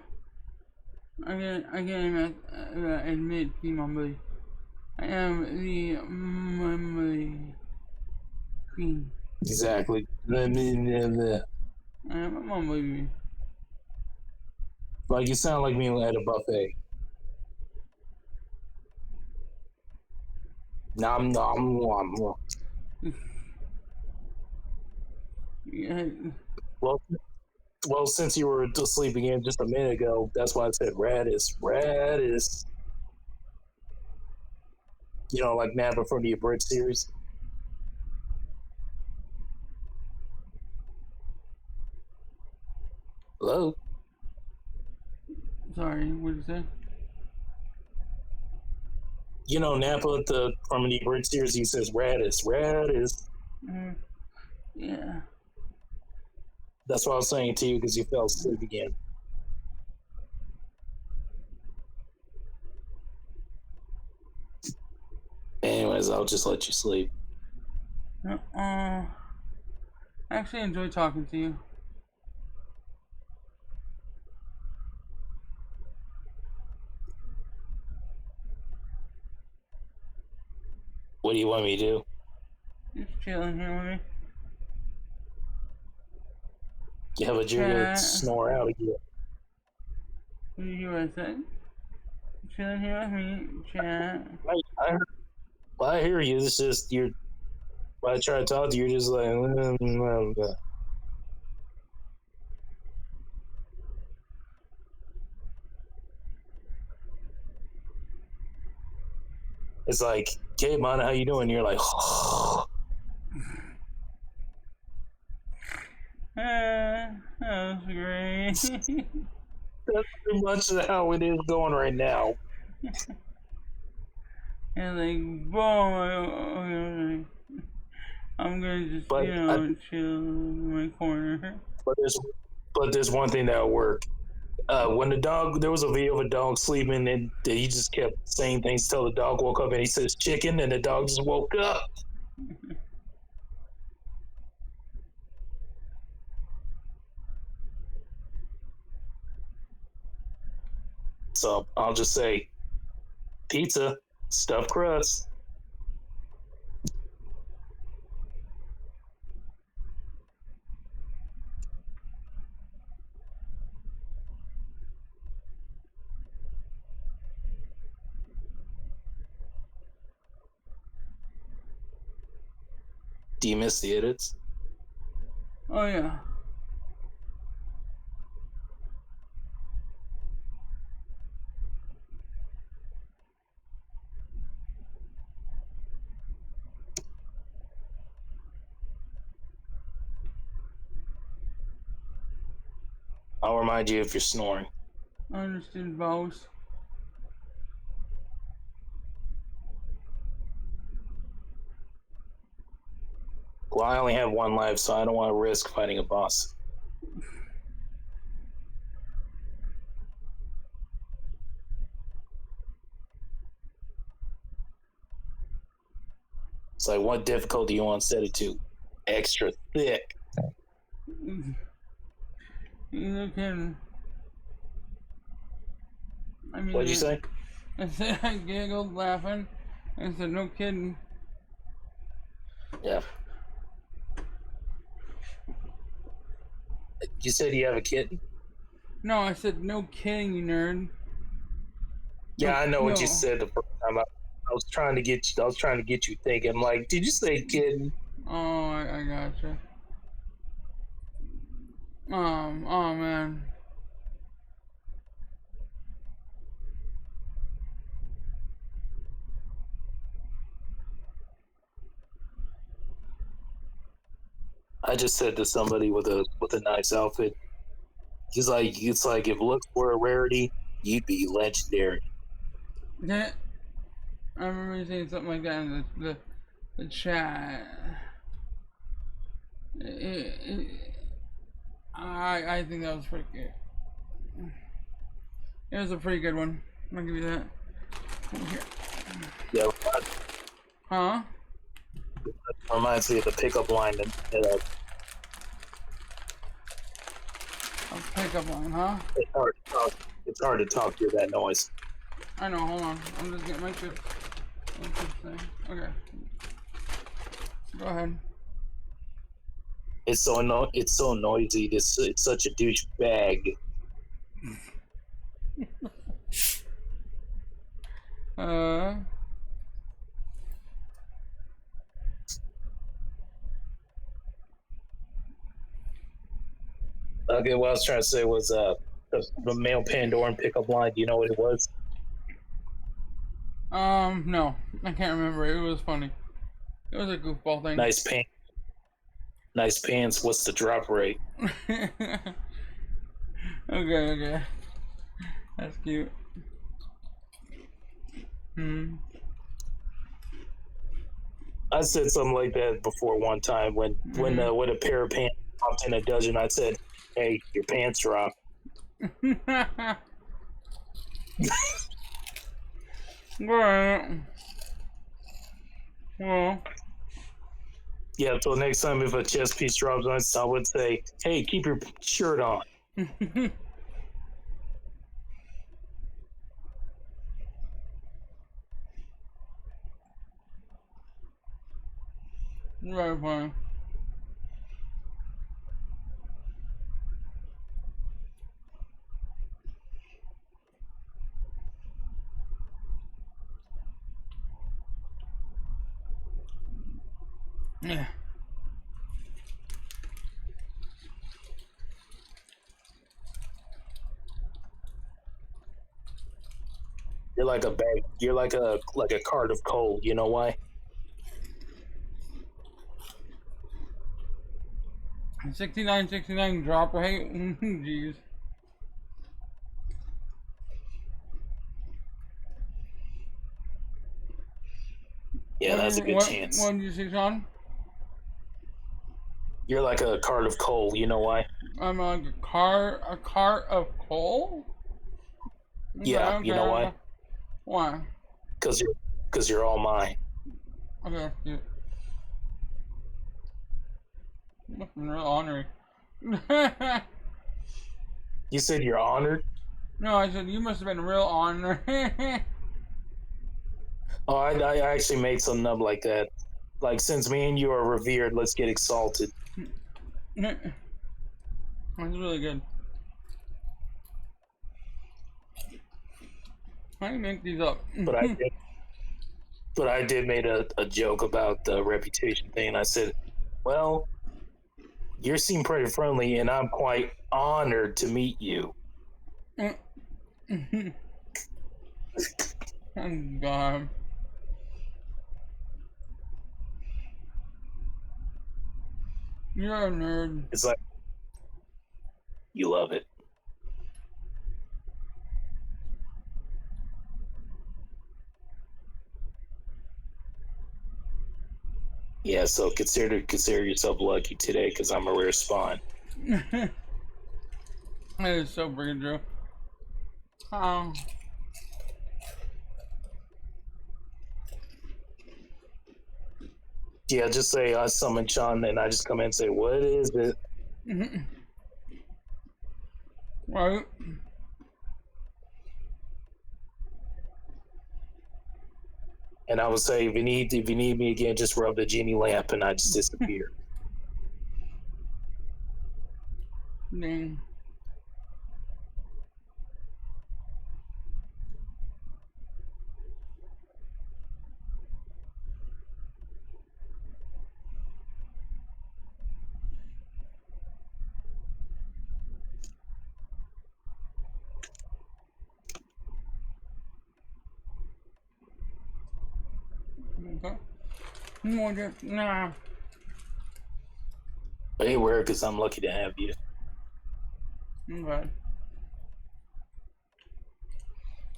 I can admit the mumbly. I am the mumbly queen. Exactly. I am a mumbly. Like you sound like me at a buffet. Nom. Yeah. Well, well, since you were sleeping in just a minute ago, that's why I said Radis. You know, like Napa from the Abridged series. Hello? Sorry, what did you say? You know, Napa from the Abridged series, he says Radis. Mm, yeah. That's what I was saying to you because you fell asleep again. Anyways, I'll just let you sleep. I actually enjoy talking to you. What do you want me to do? Just chilling here with me. Yeah, but you're gonna Chat. snore out again. What did you hear what I said? Chilling here with me. Chat. I heard. Well, I hear you. It's just you're. When I try to talk to you, you're just like. It's like, "Hey, man, how you doing?" You're like, That was great. that's pretty much how it is going right now. And like, boom. I'm gonna just, But I, chill in my corner. but there's one thing that'll work. When there was a video of a dog sleeping, and he just kept saying things till the dog woke up, and he says chicken, and the dog just woke up. So I'll just say pizza. Stuffed crust. Do you miss the edits? Oh yeah. I'll remind you if you're snoring. I understood both. Well, I only have one life, so I don't want to risk fighting a boss. It's like, what difficulty you want to set it to? Extra thick. You can. I mean, What'd you say? I said I giggled laughing. I said, no kidding. Yeah. You said you have a kitten? No, I said, no kidding, you nerd. Yeah, No, I know what you no. said the first time. I was trying to get you. I was trying to get you thinking. I'm like, did you say kitten? Oh, I gotcha. Oh man. I just said to somebody with a nice outfit. He's like, it's like if looks were a rarity, you'd be legendary. Yeah, I remember you saying something like that in the chat. I think that was pretty good. It was a pretty good one. I'll give you that. Here. Yeah, Huh? reminds me of the pickup line that A pickup line, huh? it's hard to talk. It's hard to talk through that noise. I know, hold on. I'm just getting my chips. Okay. Go ahead. It's so noisy. It's such a douchebag. Uh, Okay, what I was trying to say was the male Pandoran pickup line. Do you know what it was? no. I can't remember. It was funny. It was a goofball thing. Nice pants. Nice pants. What's the drop rate? Okay. That's cute. I said something like that before one time when when a pair of pants popped in a dozen. I said, "Hey, your pants dropped." Alright. Well. Yeah. So next time if a chest piece drops on, I would say, "Hey, keep your shirt on." Very funny. Yeah. You're like a bag. You're like a cart of coal. You know why? 69 drop rate. Jeez. Yeah, that's a good chance. What did you say, Sean? You're like a cart of coal. You know why? I'm like a cart of coal? Yeah, you know why? Why? Because you're all mine. Okay, cute. Must have been real honored. You said you're honored. No, I said you must have been real honored. Oh, I actually made something up like that. Like, since me and you are revered, let's get exalted. That's really good. How do you make these up? But I did, but I did made a joke about the reputation thing. I said, well, you seem pretty friendly, and I'm quite honored to meet you. Oh, God. You're a nerd. It's like, you love it. Yeah, so consider yourself lucky today because I'm a rare spawn. That is so freaking true. Oh. Yeah, just say I summon Sean, and I just come in and say, "What is it?" Right. And I would say, if you need me again, just rub the genie lamp, and I just disappear. Dang. Okay. Nah. But ain't worried because I'm lucky to have you. Okay.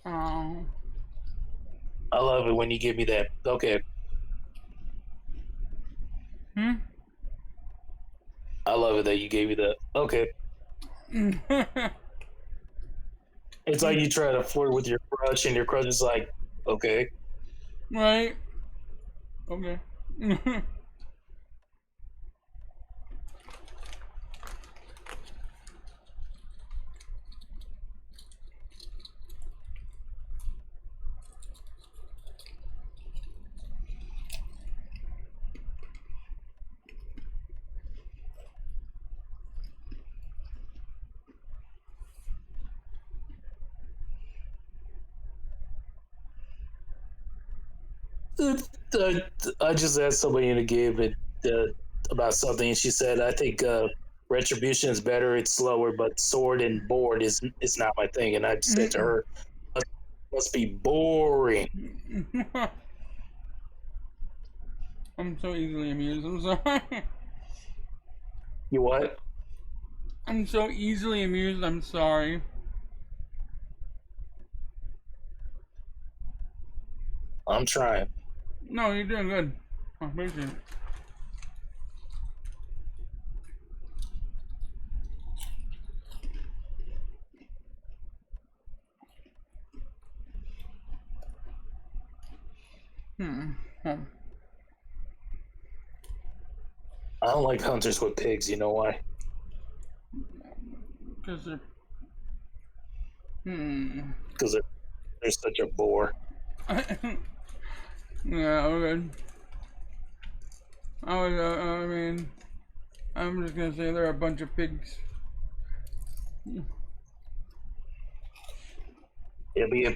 Oh. I love it when you give me that. Okay, Hmm? I love it that you gave me the. Okay, it's like you try to flirt with your crush, and your crush is like, okay. Right. Okay. Uh, uh, I just asked somebody in a game about something, and she said, "I think retribution is better. It's slower, but sword and board is not my thing." And I just said to her, "Must be boring." I'm so easily amused. I'm sorry. You what? I'm so easily amused. I'm sorry. I'm trying. No, you're doing good. I appreciate it. Hmm. I don't like hunters with pigs. You know why? Because they're. Hmm. Because they're such a bore. Yeah, okay. I mean, I'm just gonna say they're a bunch of pigs. It'd be a,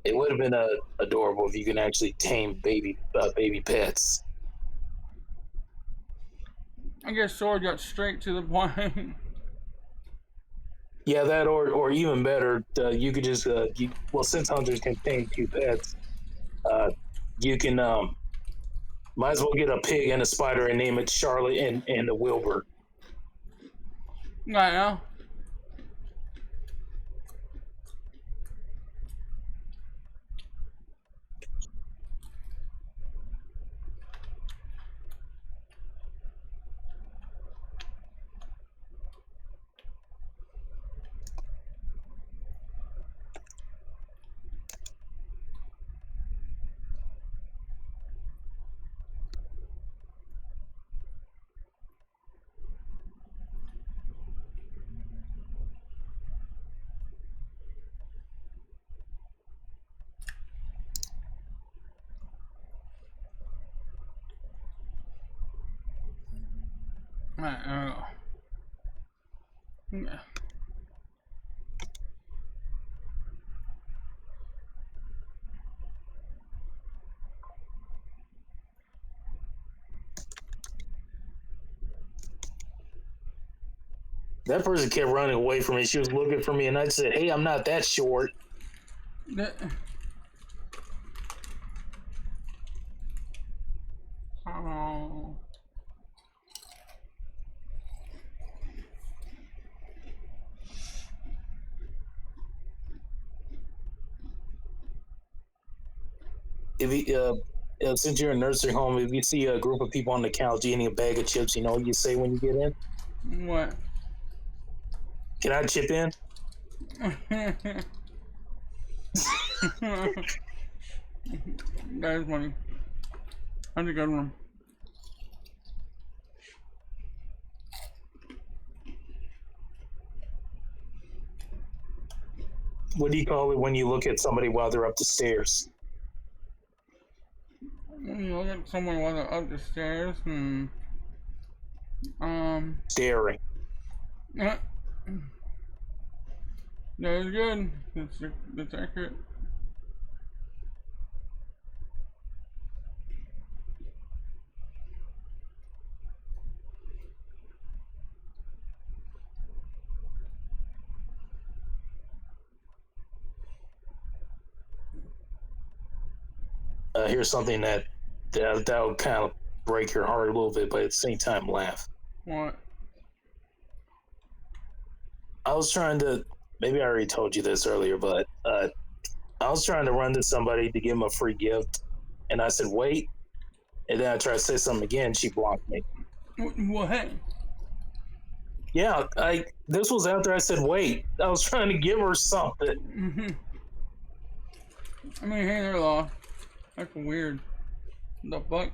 it would have been adorable if you can actually tame baby pets. I guess Sword got straight to the point. Yeah, that or even better, you could just well, since hunters can tame two pets, uh, you can might as well get a pig and a spider and name it Charlotte and a Wilbur. I know. Yeah. That person kept running away from me. She was looking for me, and I said, "Hey, I'm not that short." Oh. If you, since you're in a nursing home, if you see a group of people on the couch eating a bag of chips, you know what you say when you get in? What? Can I chip in? That is funny. That's a good one. What do you call it when you look at somebody while they're up the stairs? When you look at someone while they're up the stairs, Staring. that is good. That's accurate. Here's something that'll kind of break your heart a little bit, but at the same time laugh. What? I was trying to. Maybe I already told you this earlier, but I was trying to run to somebody to give them a free gift, and I said wait, and then I tried to say something again. She blocked me. What? Yeah, this was after I said wait. I was trying to give her something. I mean, hey there, Law. That's weird. The fuck?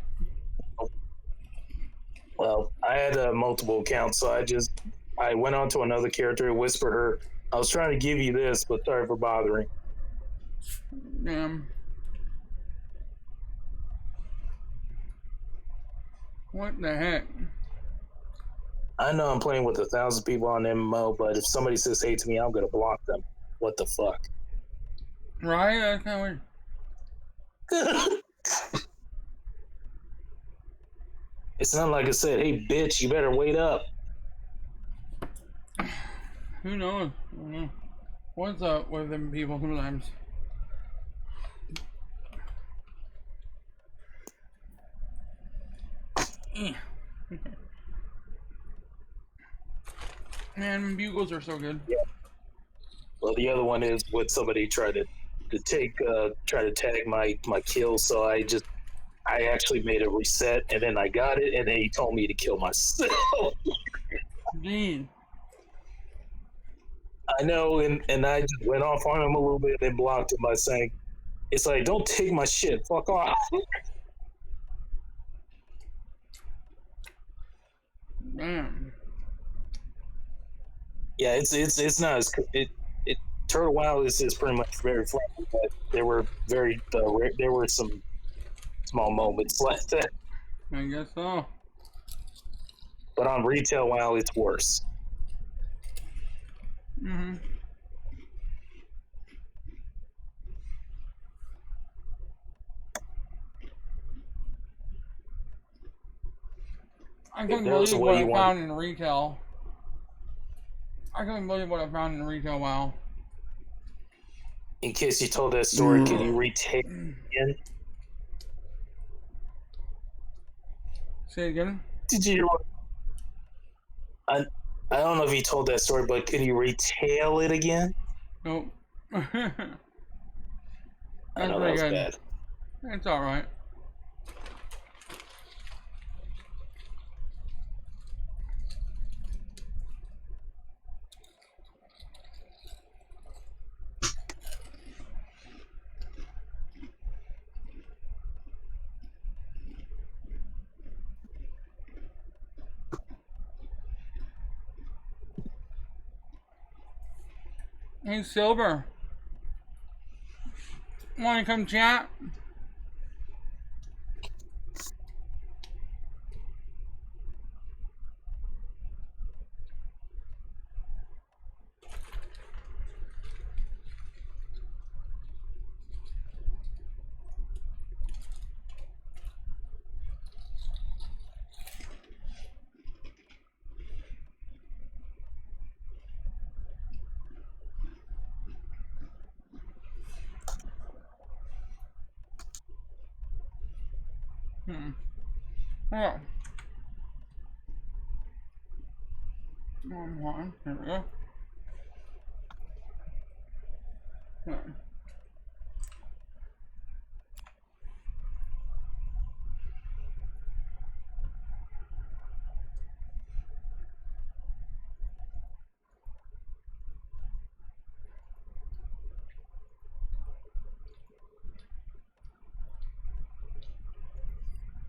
Well, I had multiple accounts, so I went on to another character and whispered her, I was trying to give you this, but sorry for bothering. Damn. What the heck? I know I'm playing with 1,000 people on MMO, but if somebody says hey to me, I'm gonna block them. What the fuck? Right? That's kind of weird. It's not like I said, hey bitch, you better wait up. Who knows? I don't know. What's up with them people sometimes? Okay. Man, bugles are so good. Yeah. Well, the other one is what somebody tried to try to tag my kill, so I actually made a reset, and then I got it, and then he told me to kill myself. Jeez. I know, and I just went off on him a little bit and blocked him by saying, it's like, don't take my shit, fuck off. Damn. Yeah, it's not as Turtle Wild is pretty much very friendly, but there were there were some small moments like that. I guess so. But on Retail WoW, it's worse. Mm-hmm. I couldn't There's a believe way what you I want. found in retail. I couldn't believe what I found in retail. Wow. In case you told that story, can you retake it again? Say it again. Did you? I I don't know if you told that story, but can you retell it again? Nope. That's I know that pretty was good. bad. It's alright. Hey, Silver. Wanna come chat? Well. Hold on. Here we go. Yeah.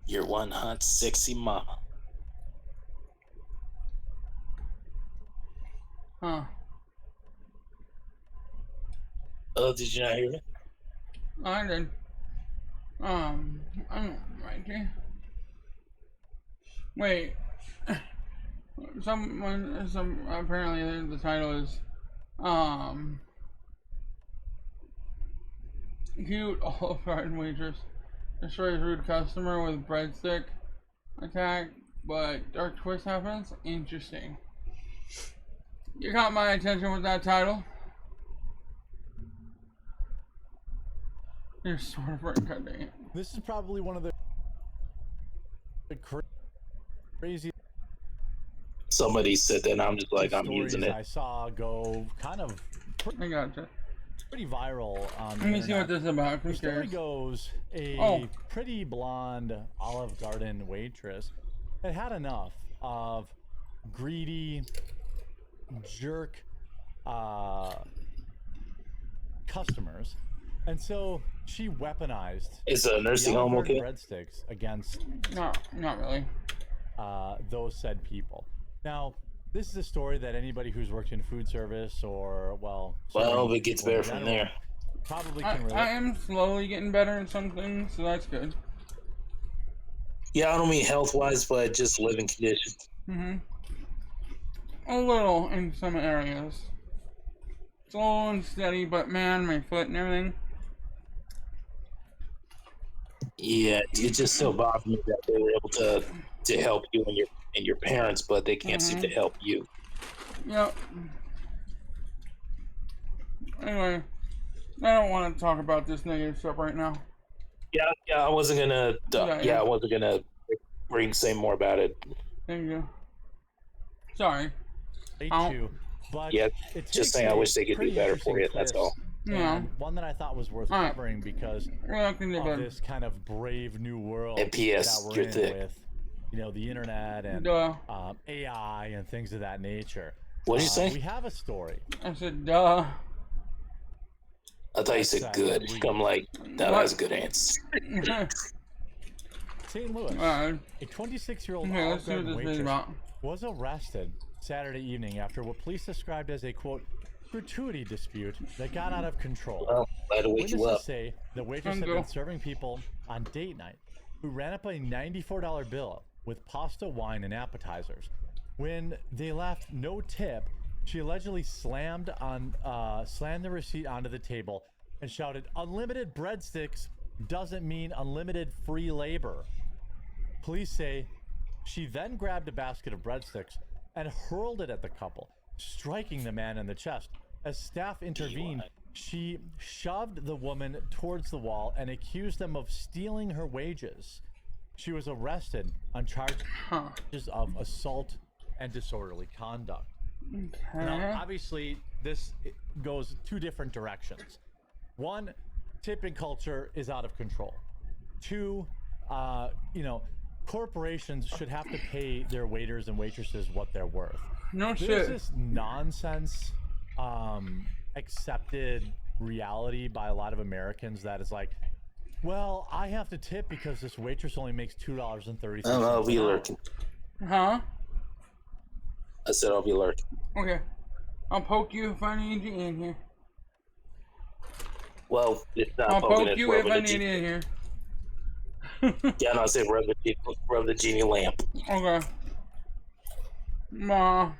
You're one hot, sexy mama. Huh. Oh, did you not hear it? I did. I don't right here. Wait. Some apparently the title is cute Olive Garden waitress destroys rude customer with breadstick attack, but dark twist happens. Interesting. You got my attention with that title. You're sort of right, god dang it. This is probably one of the crazy Somebody said that, and I'm just like, I'm using it. I saw go kind of I gotcha. pretty viral on the Let me see what internet. this is about. Who The story cares? goes, a pretty blonde Olive Garden waitress had had enough of greedy, jerk customers, and so she weaponized Is a nursing the home Olive okay? Garden breadsticks against No, not really. those said people. Now, this is a story that anybody who's worked in food service or, well, Well, it gets people in better from general there. probably I can relate. am slowly getting better in some things, so that's good. Yeah, I don't mean health-wise, but just living conditions. A little in some areas. Slow and steady, but man, my foot and everything. Yeah, it just still bothers me that they were able to help you and your parents, but they can't seem to help you. Yep. Anyway, I don't want to talk about this negative stuff right now. Yeah, I wasn't gonna. Yeah. I wasn't gonna say more about it. Thank you. Sorry. Too, but Yeah, it just takes saying, I a wish they could do pretty better for interesting you. That's all. twist, Yeah. and one that I thought was worth Alright. covering because Welcome to of bed. this kind of brave new world And P.S. that we're you're in thick. with, the internet and Duh. AI and things of that nature. What did you say? We have a story. I said, duh. I thought you said good. I'm like, that was a good answer. St. Louis, Alright. a 26-year-old Okay, Olive let's see what Garden this is waitress about. was arrested Saturday evening after what police described as a, quote, gratuity dispute that got out of control. Well, glad to wake you Witnesses up. say the waitress had Go. been serving people on date night who ran up a $94 bill with pasta, wine, and appetizers. When they left no tip, she allegedly slammed the receipt onto the table and shouted, "Unlimited breadsticks doesn't mean unlimited free labor." Police say she then grabbed a basket of breadsticks and hurled it at the couple, striking the man in the chest. As staff intervened, she shoved the woman towards the wall and accused them of stealing her wages. She was arrested on charges of assault and disorderly conduct. Now, obviously, this goes two different directions. One, tipping culture is out of control. Two, corporations should have to pay their waiters and waitresses what they're worth. No There's shit. this nonsense accepted reality by a lot of Americans that is like, well, I have to tip because this waitress only makes $2.30. I'll be an hour. lurking. Huh? I said I'll be lurking. Okay. I'll poke you if I need you in here. Well, it's not I'll poking poke it, you if rubbing I the need you genie. in here. Yeah, no, I said rub the genie lamp. Okay. Ma.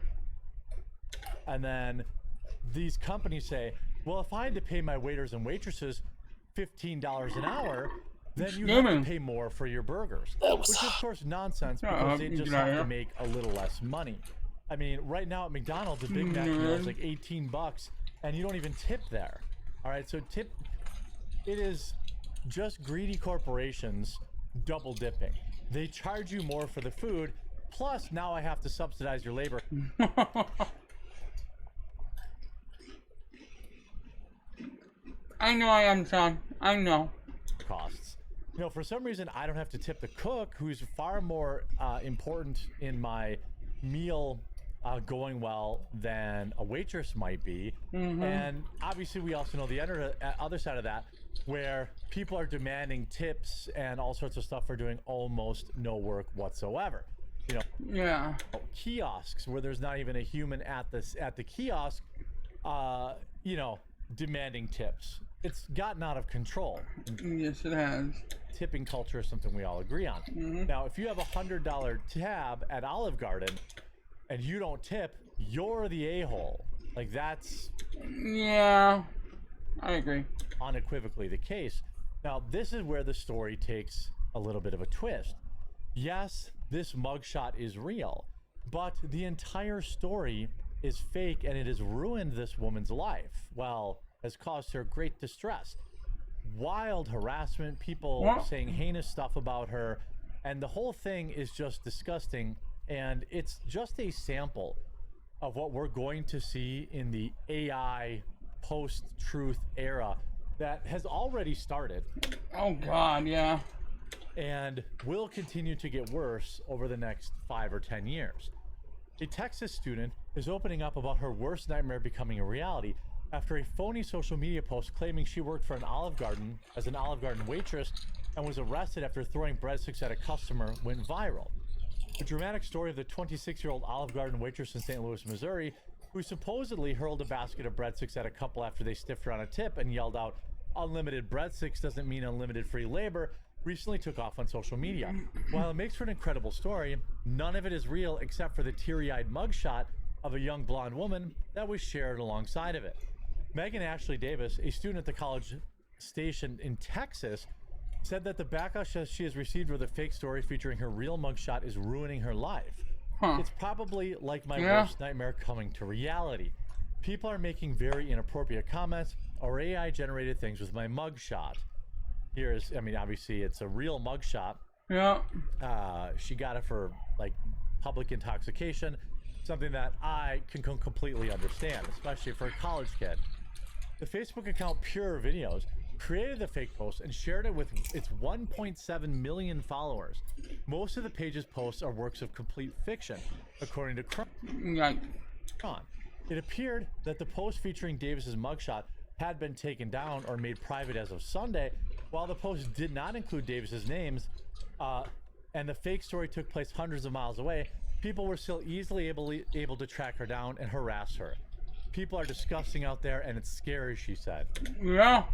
And then these companies say, well, if I had to pay my waiters and waitresses $15 an hour, then you have to pay more for your burgers. That was Which is, of course, nonsense Yeah, because they you just can have have to it. make a little less money. I mean, right now at McDonald's, a Big Mac meal is like $18, and you don't even tip there. All right, so it is just greedy corporations double dipping. They charge you more for the food, plus now I have to subsidize your labor I know I am, Sean. I know. costs. You know, for some reason, I don't have to tip the cook, who's far more important in my meal going well than a waitress might be. And obviously, we also know the other side of that, where people are demanding tips and all sorts of stuff for doing almost no work whatsoever. You know, Yeah. kiosks where there's not even a human at the kiosk, you know, demanding tips. It's gotten out of control. Yes, it has. Tipping culture is something we all agree on. Now, if you have a $100 tab at Olive Garden and you don't tip, you're the a-hole. Like, that's Yeah. I agree. unequivocally the case. Now, this is where the story takes a little bit of a twist. Yes, this mugshot is real, but the entire story is fake, and it has ruined this woman's life. Well, has caused her great distress. Wild harassment, people What? saying heinous stuff about her, and the whole thing is just disgusting. And it's just a sample of what we're going to see in the AI post-truth era that has already started Oh, God, yeah. and will continue to get worse over the next 5 or 10 years. A Texas student is opening up about her worst nightmare becoming a reality after a phony social media post claiming she worked for an Olive Garden as an Olive Garden waitress and was arrested after throwing breadsticks at a customer went viral. The dramatic story of the 26-year-old Olive Garden waitress in St. Louis, Missouri, who supposedly hurled a basket of breadsticks at a couple after they stiffed her on a tip and yelled out, "Unlimited breadsticks doesn't mean unlimited free labor," recently took off on social media. While it makes for an incredible story, none of it is real except for the teary-eyed mugshot of a young blonde woman that was shared alongside of it. Megan Ashley Davis, a student at the college station in Texas, said that the backlash she has received with a fake story featuring her real mugshot is ruining her life. It's probably like my worst nightmare coming to reality. People are making very inappropriate comments or AI generated things with my mugshot. Here's, I mean, obviously it's a real mugshot. Yeah. She got it for like public intoxication, something that I can completely understand, especially for a college kid. The Facebook account Pure Videos created the fake post and shared it with its 1.7 million followers. Most of the page's posts are works of complete fiction, according to Yikes. Kron. It appeared that the post featuring Davis's mugshot had been taken down or made private as of Sunday, while the post did not include Davis's names, and the fake story took place hundreds of miles away. People were still easily able to track her down and harass her. People are disgusting out there, and it's scary, she said. Yeah.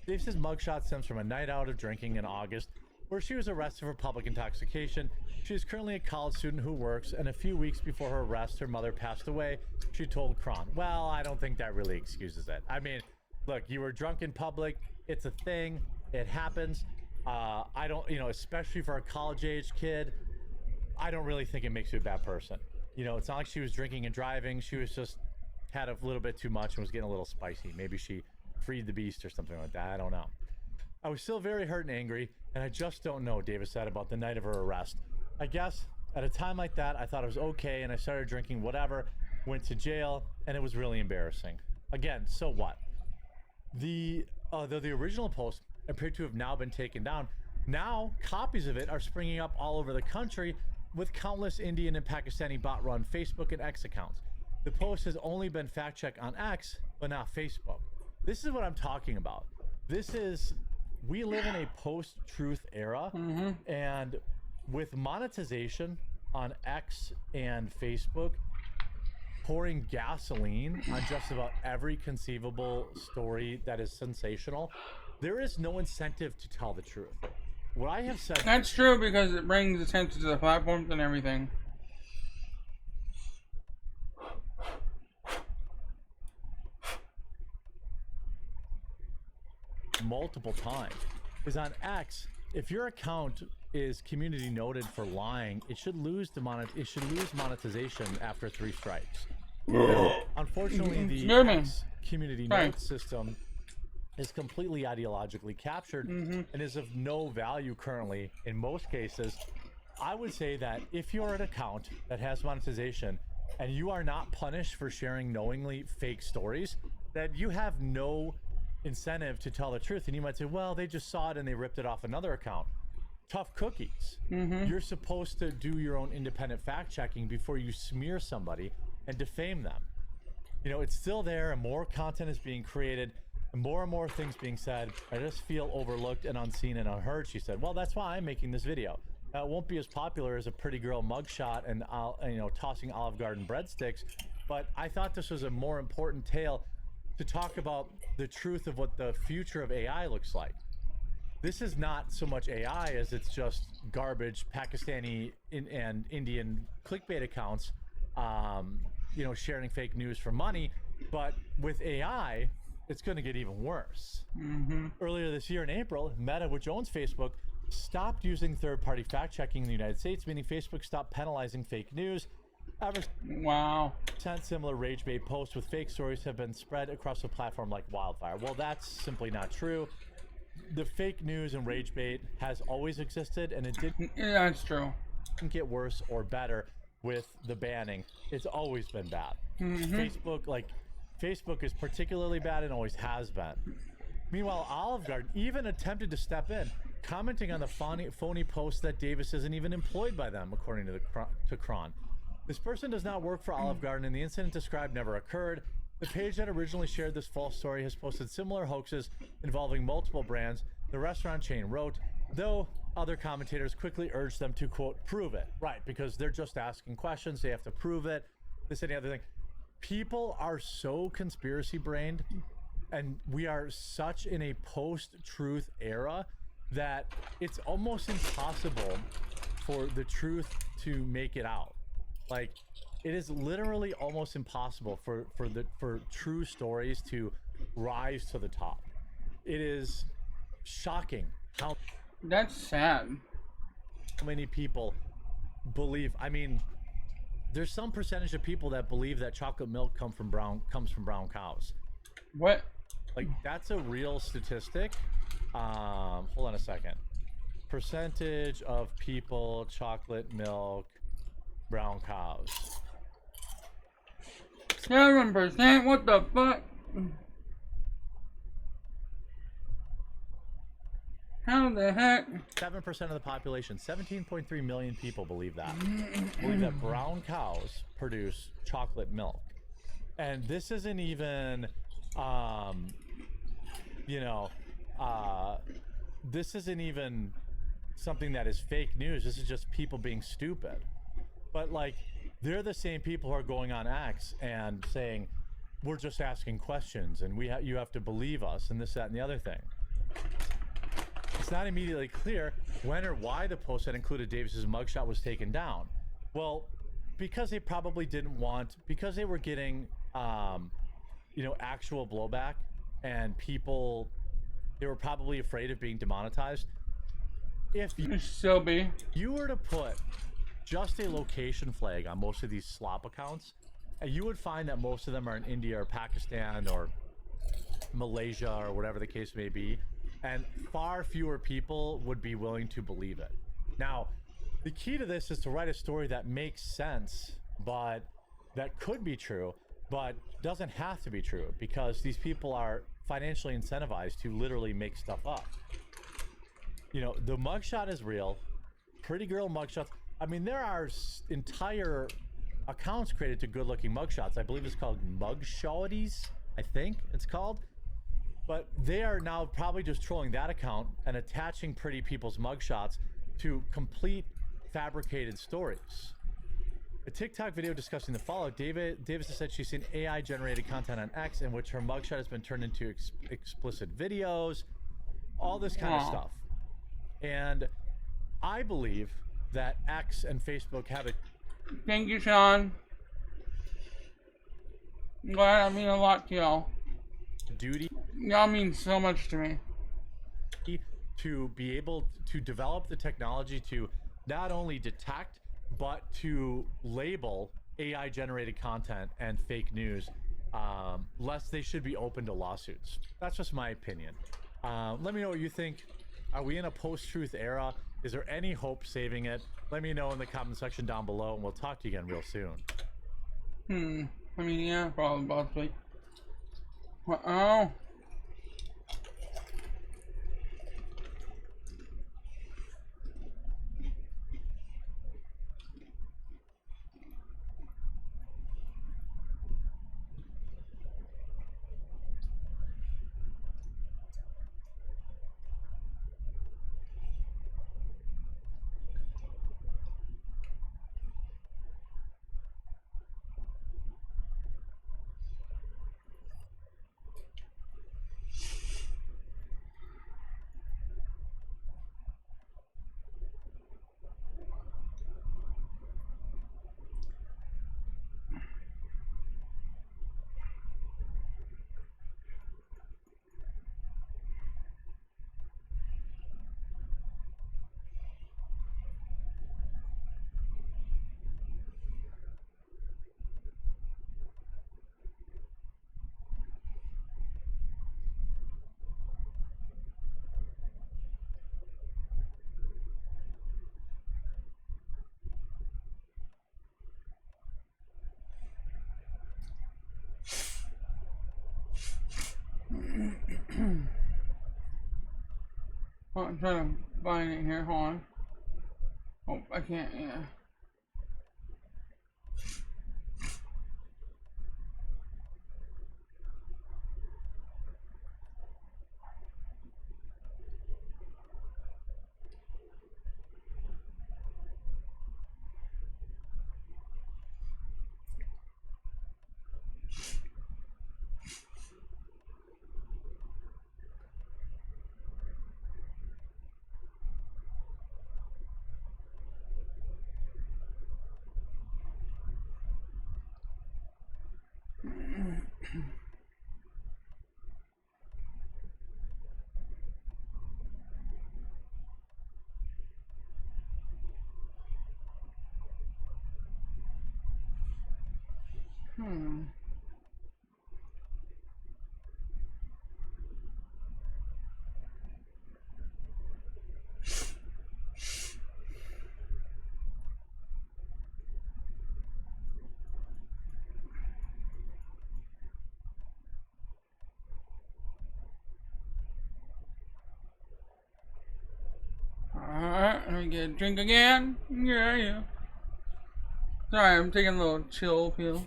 Davis's mugshot stems from a night out of drinking in August, where she was arrested for public intoxication. She is currently a college student who works, and a few weeks before her arrest, her mother passed away. She told Kron, "Well, I don't think that really excuses it. I mean, look, you were drunk in public. It's a thing. It happens. I don't, you know, especially for a college-age kid, I don't really think it makes you a bad person. You know, it's not like she was drinking and driving. She was just had a little bit too much and was getting a little spicy. Maybe she freed the beast or something like that. I don't know. I was still very hurt and angry, and I just don't know," Davis said about the night of her arrest. "I guess at a time like that, I thought it was okay, and I started drinking whatever, went to jail, and it was really embarrassing." Again, so what? Though the original post appeared to have now been taken down, now copies of it are springing up all over the country with countless Indian and Pakistani bot-run Facebook and X accounts. The post has only been fact-checked on X, but not Facebook. This is what I'm talking about. We live in a post-truth era, and with monetization on X and Facebook pouring gasoline on just about every conceivable story that is sensational, there is no incentive to tell the truth. What I have said... That's true, because it brings attention to the platforms and everything. multiple times is on X. If your account is community noted for lying, it should lose monetization after 3 strikes. Unfortunately, the X community note system is completely ideologically captured and is of no value currently in most cases. I would say that if you're an account that has monetization and you are not punished for sharing knowingly fake stories, then you have no incentive to tell the truth. And you might say, well, they just saw it and they ripped it off another account. Tough cookies. You're supposed to do your own independent fact checking before you smear somebody and defame them. You know, it's still there, and more content is being created, and more things being said. I just feel overlooked and unseen and unheard, she said. Well, that's why I'm making this video. It won't be as popular as a pretty girl mugshot and you know, tossing Olive Garden breadsticks, but I thought this was a more important tale to talk about the truth of what the future of AI looks like. This is not so much AI as it's just garbage Pakistani and Indian clickbait accounts, you know, sharing fake news for money. But with AI, it's going to get even worse. Earlier this year in April, Meta, which owns Facebook, stopped using third-party fact-checking in the United States, meaning Facebook stopped penalizing fake news. Ever since, similar rage bait posts with fake stories have been spread across the platform like wildfire. Well, that's simply not true. The fake news and rage bait has always existed, and it didn't that's true. get worse or better with the banning. It's always been bad. Facebook is particularly bad and always has been. Meanwhile, Olive Garden even attempted to step in, commenting on the phony post that Davis isn't even employed by them, according to Cron. This person does not work for Olive Garden, and the incident described never occurred. The page that originally shared this false story has posted similar hoaxes involving multiple brands, the restaurant chain wrote, though other commentators quickly urged them to, quote, prove it. Right, because they're just asking questions, they have to prove it, this and the other thing. People are so conspiracy brained, and we are such in a post-truth era that it's almost impossible for the truth to make it out. Like, it is literally almost impossible for true stories to rise to the top. It is shocking how That's sad. many people believe. I mean, there's some percentage of people that believe that chocolate milk comes from brown cows. What? Like, that's a real statistic. Hold on a second. Percentage of people, chocolate milk, brown cows. 7%? What the fuck? How the heck? 7% of the population, 17.3 million people believe that. Believe that brown cows produce chocolate milk. And this isn't even, this isn't even something that is fake news. This is just people being stupid. But, like, they're the same people who are going on X and saying, we're just asking questions and you have to believe us and this, that, and the other thing. It's not immediately clear when or why the post that included Davis's mugshot was taken down. Well, because they probably didn't want, because they were getting, actual blowback, and they were probably afraid of being demonetized. If you were to put just a location flag on most of these slop accounts, and you would find that most of them are in India or Pakistan or Malaysia or whatever the case may be, and far fewer people would be willing to believe it. Now, the key to this is to write a story that makes sense, but that could be true, but doesn't have to be true, because these people are financially incentivized to literally make stuff up. You know, the mugshot is real. Pretty girl mugshots. I mean, there are entire accounts created to good-looking mugshots. I believe it's called Mugshotties, I think it's called. But they are now probably just trolling that account and attaching pretty people's mugshots to complete fabricated stories. A TikTok video discussing the fallout, Davis has said she's seen AI-generated content on X in which her mugshot has been turned into explicit videos, all this kind of stuff. And I believe that X and Facebook have a Thank you, Sean. Glad I mean a lot to y'all. duty Y'all mean so much to me. to be able to develop the technology to not only detect but to label AI generated content and fake news less they should be open to lawsuits. That's just my opinion. Let me know what you think. Are we in a post-truth era? Is there any hope saving it? Let me know in the comment section down below, and we'll talk to you again real soon. I mean, yeah, probably, possibly. Uh-oh. Oh, I'm trying to find it here. Hold on. Oh, I can't. Yeah. Alright, let me get a drink again. Yeah, yeah. Sorry, I'm taking a little chill pill.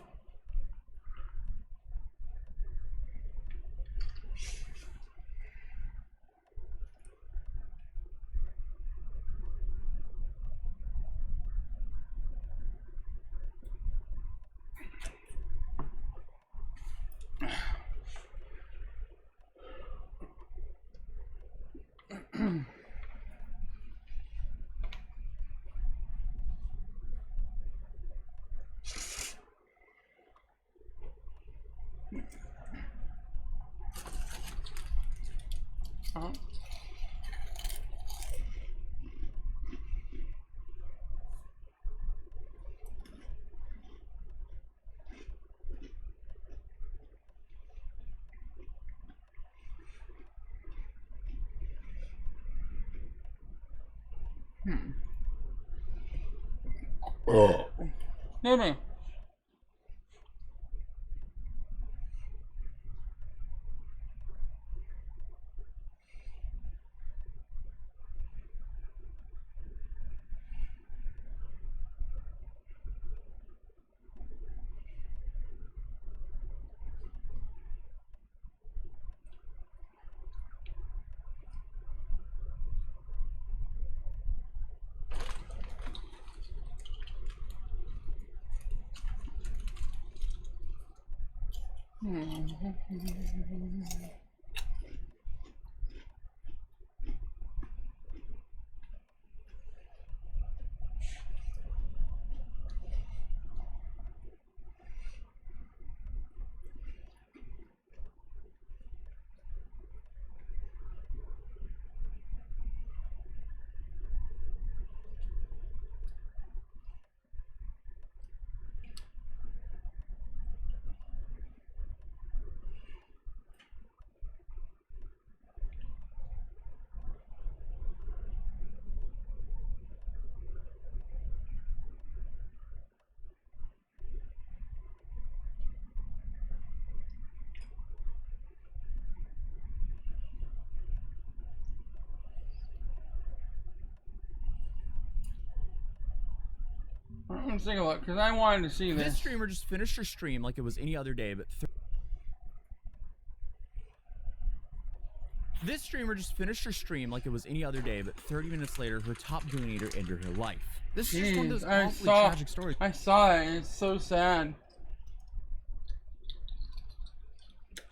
Oh. Oh. Excuse me. Let's take a look, because I wanted to see This this. streamer just finished her stream like it was any other day, but This streamer just finished her stream like it was any other day, but 30 minutes later, her top donator ended her life. This is just one of those awfully tragic stories. I saw it, and it's so sad.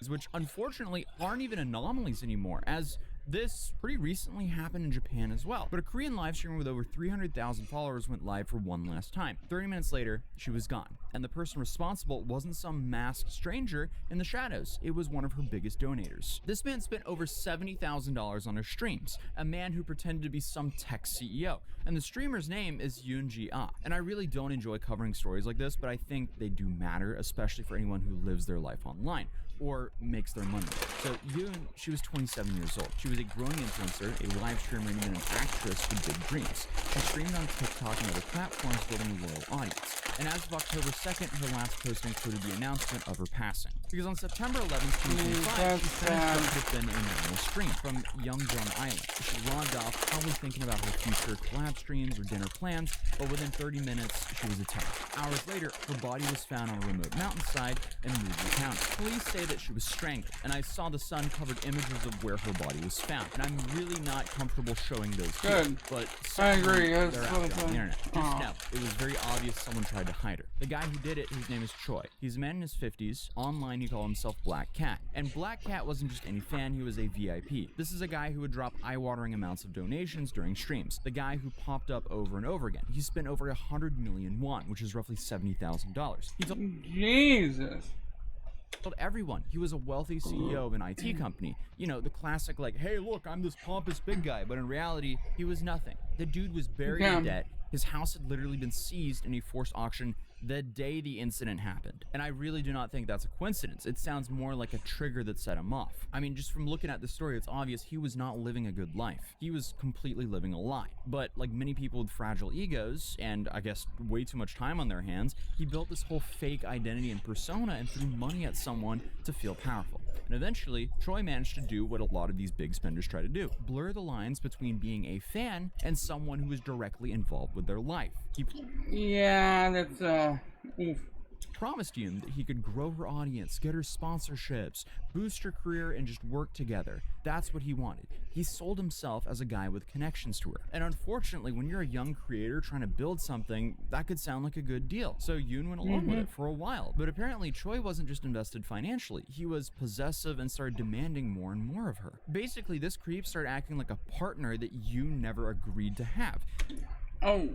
Which unfortunately aren't even anomalies anymore, as this pretty recently happened in Japan as well. But a Korean live streamer with over 300,000 followers went live for one last time. 30 minutes later, she was gone. And the person responsible wasn't some masked stranger in the shadows. It was one of her biggest donators. This man spent over $70,000 on her streams, a man who pretended to be some tech CEO. And the streamer's name is Yoon Ah. And I really don't enjoy covering stories like this, but I think they do matter, especially for anyone who lives their life online or makes their money. So Yoon, she was 27 years old. She was a growing influencer, a live streamer, and even an actress with big dreams. She streamed on TikTok and other platforms, building a loyal audience. And as of October 2nd, her last post included the announcement of her passing. Because on September 11th, 2025, she finished up within a normal stream from Yeongjong Island. She logged off, probably thinking about her future collab streams or dinner plans, but within 30 minutes, she was attacked. Hours later, her body was found on a remote mountainside in Muji County. Police say that she was strangled, and I saw the sun-covered images of where her body was found. And I'm really not comfortable showing those here, but I agree. they're That's out what there on the internet. Just Aw. know, it was very obvious someone tried to hide her. The guy who did it, his name is Choi. He's a man in his 50s. Online, he called himself Black Cat. And Black Cat wasn't just any fan, he was a VIP. This is a guy who would drop eye-watering amounts of donations during streams. The guy who popped up over and over again. He spent over 100 million won, which is roughly $70,000. He told Jesus. everyone he was a wealthy CEO of an IT company. You know, the classic like, hey look, I'm this pompous big guy, but in reality, he was nothing. The dude was buried in debt. His house had literally been seized in a forced auction the day the incident happened. And I really do not think that's a coincidence. It sounds more like a trigger that set him off. I mean, just from looking at the story, it's obvious he was not living a good life. He was completely living a lie. But like many people with fragile egos, and I guess way too much time on their hands, he built this whole fake identity and persona and threw money at someone to feel powerful. And eventually, Troy managed to do what a lot of these big spenders try to do: blur the lines between being a fan and someone who is directly involved with their life. He Yeah, that's oof. promised Yoon that he could grow her audience, get her sponsorships, boost her career, and just work together. That's what he wanted. He sold himself as a guy with connections to her. And unfortunately, when you're a young creator trying to build something, that could sound like a good deal. So Yoon went along with it for a while. But apparently, Choi wasn't just invested financially. He was possessive and started demanding more and more of her. Basically, this creep started acting like a partner that Yoon never agreed to have. Oh.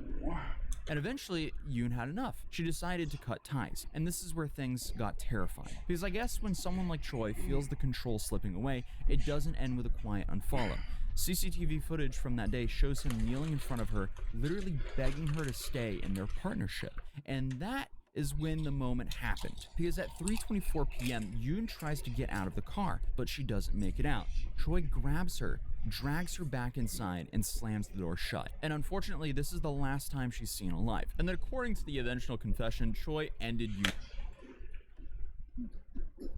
And eventually, Yoon had enough. She decided to cut ties. And this is where things got terrifying. Because I guess when someone like Choi feels the control slipping away, it doesn't end with a quiet unfollow. CCTV footage from that day shows him kneeling in front of her, literally begging her to stay in their partnership. And that is when the moment happened. Because at 3:24 p.m., Yoon tries to get out of the car, but she doesn't make it out. Choi grabs her, drags her back inside, and slams the door shut. And unfortunately, this is the last time she's seen alive. And then according to the eventual confession, Choi ended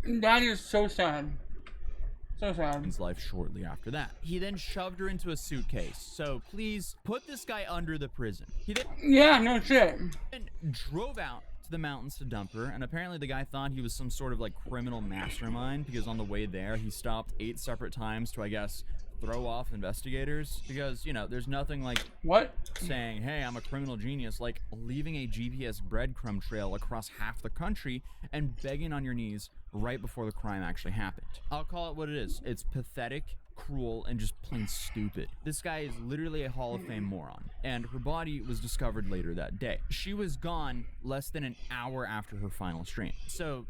That is so sad. So sad. Yoon's life shortly after that. He then shoved her into a suitcase. So please put this guy under the prison. He then Yeah, no shit. drove out to the mountains to dump her, and apparently the guy thought he was some sort of like criminal mastermind, because on the way there he stopped 8 separate times to, I guess, throw off investigators. Because, you know, there's nothing like What? saying, hey, I'm a criminal genius, like leaving a GPS breadcrumb trail across half the country and begging on your knees right before the crime actually happened. I'll call it what it is. It's pathetic, cruel, and just plain stupid. This guy is literally a Hall of Fame moron, and her body was discovered later that day. She was gone less than an hour after her final stream. So,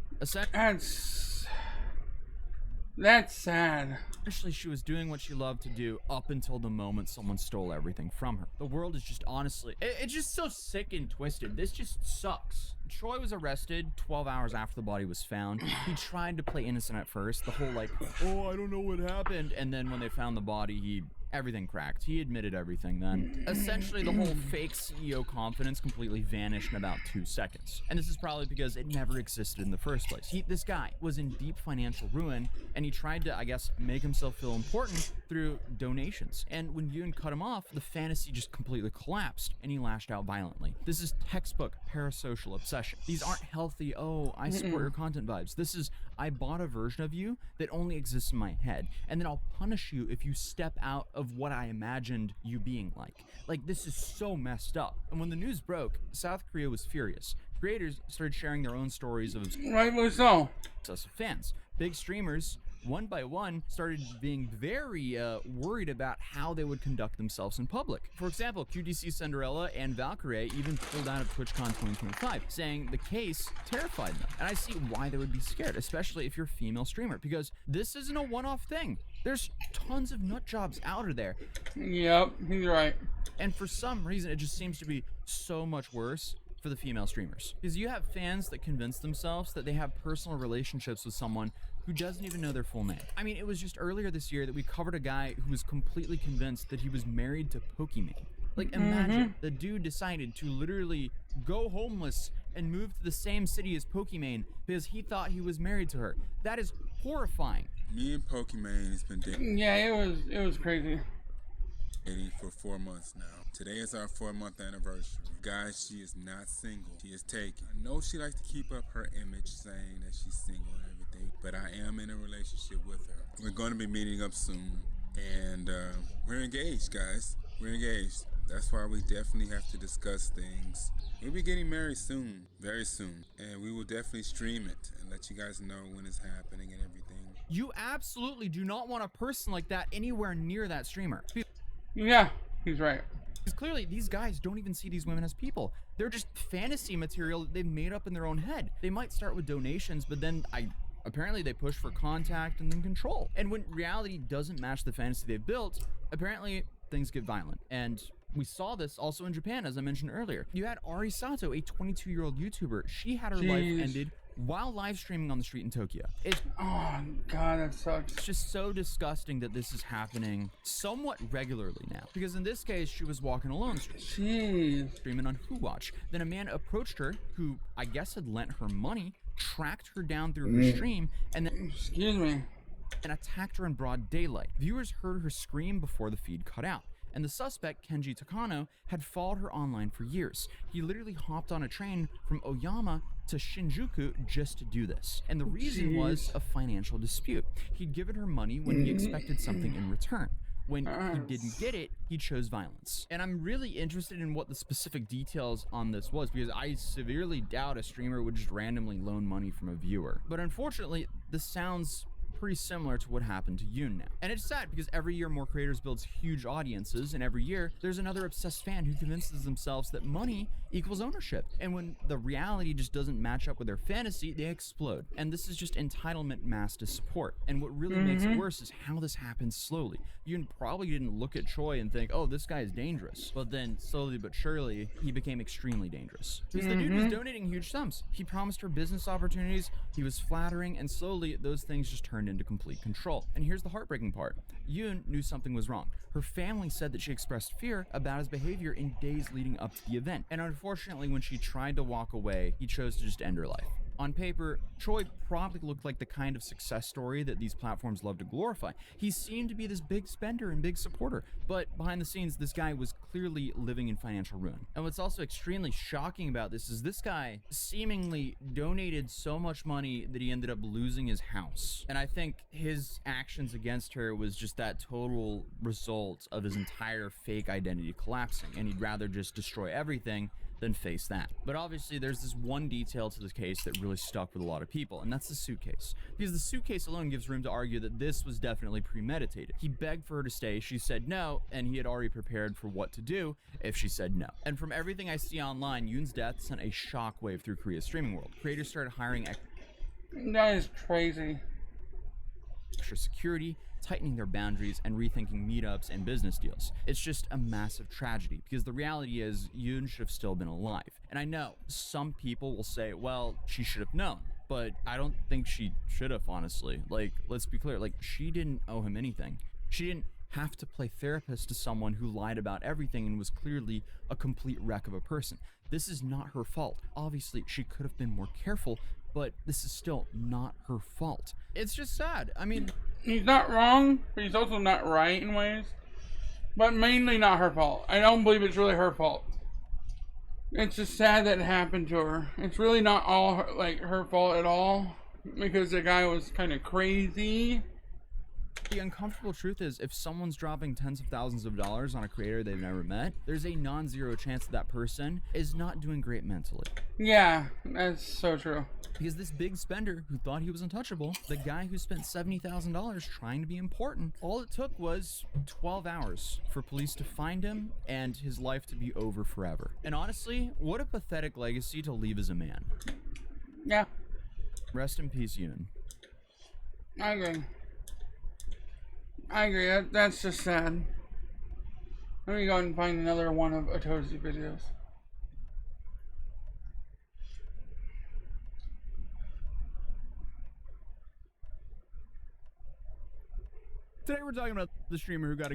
That's sad. Actually, she was doing what she loved to do up until the moment someone stole everything from her. The world is just honestly, it's just so sick and twisted. This just sucks. Troy was arrested 12 hours after the body was found. He tried to play innocent at first, the whole like, oh, I don't know what happened. And then when they found the body, he everything cracked. He admitted everything then. Essentially, the whole fake CEO confidence completely vanished in about 2 seconds. And this is probably because it never existed in the first place. This guy was in deep financial ruin, and he tried to, I guess, make himself feel important through donations. And when Yoon cut him off, the fantasy just completely collapsed, and he lashed out violently. This is textbook parasocial obsession. These aren't healthy, oh, I support your content vibes. This is, I bought a version of you that only exists in my head, and then I'll punish you if you step out of what I imagined you being like. Like, this is so messed up. And when the news broke, South Korea was furious. Creators started sharing their own stories of Rightly so. obsessive fans. Big streamers, one by one, started being very worried about how they would conduct themselves in public. For example, QDC Cinderella and Valkyrie even pulled out of TwitchCon 2025, saying the case terrified them. And I see why they would be scared, especially if you're a female streamer, because this isn't a one-off thing. There's tons of nut jobs out of there. Yep, he's right. And for some reason, it just seems to be so much worse for the female streamers. Because you have fans that convince themselves that they have personal relationships with someone who doesn't even know their full name. I mean, it was just earlier this year that we covered a guy who was completely convinced that he was married to Pokimane. Like, imagine the dude decided to literally go homeless and move to the same city as Pokimane because he thought he was married to her. That is horrifying. Me and Pokimane has been dating Yeah, it was crazy. for 4 months now. Today is our 4-month anniversary. Guys, she is not single. She is taken. I know she likes to keep up her image saying that she's single and everything, but I am in a relationship with her. We're going to be meeting up soon, and we're engaged, guys. We're engaged. That's why we definitely have to discuss things. We'll be getting married soon, very soon, and we will definitely stream it and let you guys know when it's happening and everything. You absolutely do not want a person like that anywhere near that streamer. Yeah, he's right. Because clearly, these guys don't even see these women as people. They're just fantasy material that they've made up in their own head. They might start with donations, but then apparently they push for contact and then control. And when reality doesn't match the fantasy they've built, apparently things get violent. And we saw this also in Japan, as I mentioned earlier. You had Ari Sato, a 22-year-old YouTuber. She had her life ended while live streaming on the street in Tokyo. Oh, God, that sucks. It's just so disgusting that this is happening somewhat regularly now. Because in this case, she was walking alone, streaming on Who Watch. Then a man approached her, who I guess had lent her money, tracked her down through her stream, and then and attacked her in broad daylight. Viewers heard her scream before the feed cut out. And the suspect, Kenji Takano, had followed her online for years. He literally hopped on a train from Oyama to Shinjuku just to do this. And the reason was a financial dispute. He'd given her money when he expected something in return. When he didn't get it, he chose violence. And I'm really interested in what the specific details on this was, because I severely doubt a streamer would just randomly loan money from a viewer. But unfortunately, this sounds pretty similar to what happened to Yoon now. And it's sad because every year more creators builds huge audiences, and every year there's another obsessed fan who convinces themselves that money equals ownership. And when the reality just doesn't match up with their fantasy, they explode. And this is just entitlement masked as support. And what really makes it worse is how this happens slowly. Yoon probably didn't look at Choi and think, oh, this guy is dangerous. But then slowly but surely, he became extremely dangerous. Because the dude was donating huge sums. He promised her business opportunities, he was flattering, and slowly those things just turned into complete control. And here's the heartbreaking part. Yoon knew something was wrong. Her family said that she expressed fear about his behavior in days leading up to the event. And unfortunately, when she tried to walk away, he chose to just end her life. On paper, Choi probably looked like the kind of success story that these platforms love to glorify. He seemed to be this big spender and big supporter, but behind the scenes, this guy was clearly living in financial ruin. And what's also extremely shocking about this is this guy seemingly donated so much money that he ended up losing his house. And I think his actions against her was just that total result of his entire fake identity collapsing, and he'd rather just destroy everything than face that. But obviously there's this one detail to this case that really stuck with a lot of people, and that's the suitcase. Because the suitcase alone gives room to argue that this was definitely premeditated. He begged for her to stay, she said no, and he had already prepared for what to do if she said no. And from everything I see online, Yoon's death sent a shockwave through Korea's streaming world. Creators started hiring That is crazy. extra security, tightening their boundaries, and rethinking meetups and business deals. It's just a massive tragedy, because the reality is Yoon should have still been alive. And I know some people will say, well, she should have known, but I don't think she should have, honestly. Like, let's be clear, like, she didn't owe him anything. She didn't have to play therapist to someone who lied about everything and was clearly a complete wreck of a person. This is not her fault. Obviously, she could have been more careful, but this is still not her fault. It's just sad. I mean, he's not wrong, but he's also not right in ways. But mainly not her fault. I don't believe it's really her fault. It's just sad that it happened to her. It's really not all her, like her fault at all, because the guy was kind of crazy. the uncomfortable truth is, if someone's dropping tens of thousands of dollars on a creator they've never met, there's a non-zero chance that person is not doing great mentally. Yeah, that's so true. Because this big spender who thought he was untouchable, the guy who spent $70,000 trying to be important, all it took was 12 hours for police to find him and his life to be over forever. And honestly, what a pathetic legacy to leave as a man. Yeah, Rest in peace, Ewan. I agree. I agree. That's just sad. Let me go and find another one of Atozi videos. Today we're talking about the streamer who got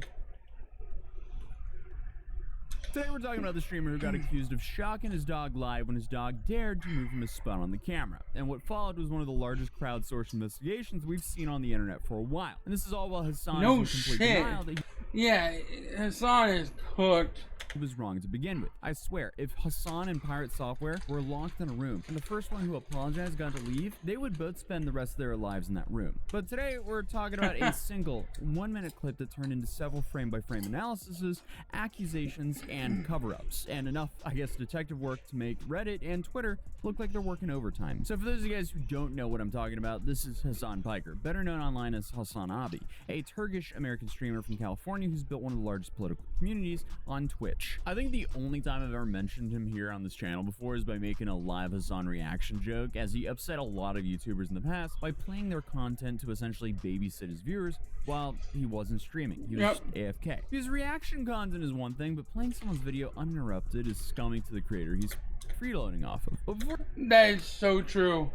accused of shocking his dog live when his dog dared to move from his spot on the camera. And what followed was one of the largest crowdsourced investigations we've seen on the internet for a while. And this is all while Hassan No is in complete shit. denial that Yeah, Hassan is cooked. he was wrong to begin with. I swear, if Hassan and Pirate Software were locked in a room and the first one who apologized got to leave, they would both spend the rest of their lives in that room. But today we're talking about a single 1-minute clip that turned into several frame-by-frame analyses, accusations, and cover-ups, and enough, I guess, detective work to make Reddit and Twitter look like they're working overtime. So for those of you guys who don't know what I'm talking about, this is Hassan Piker, better known online as Hassan Abi, a Turkish-American streamer from California who's built one of the largest political communities on Twitch. I think the only time I've ever mentioned him here on this channel before is by making a live Hassan reaction joke, as he upset a lot of YouTubers in the past by playing their content to essentially babysit his viewers while he wasn't streaming. He was just AFK. His reaction content is one thing, but playing someone's video uninterrupted is scummy to the creator he's freeloading off of. But before That is so true.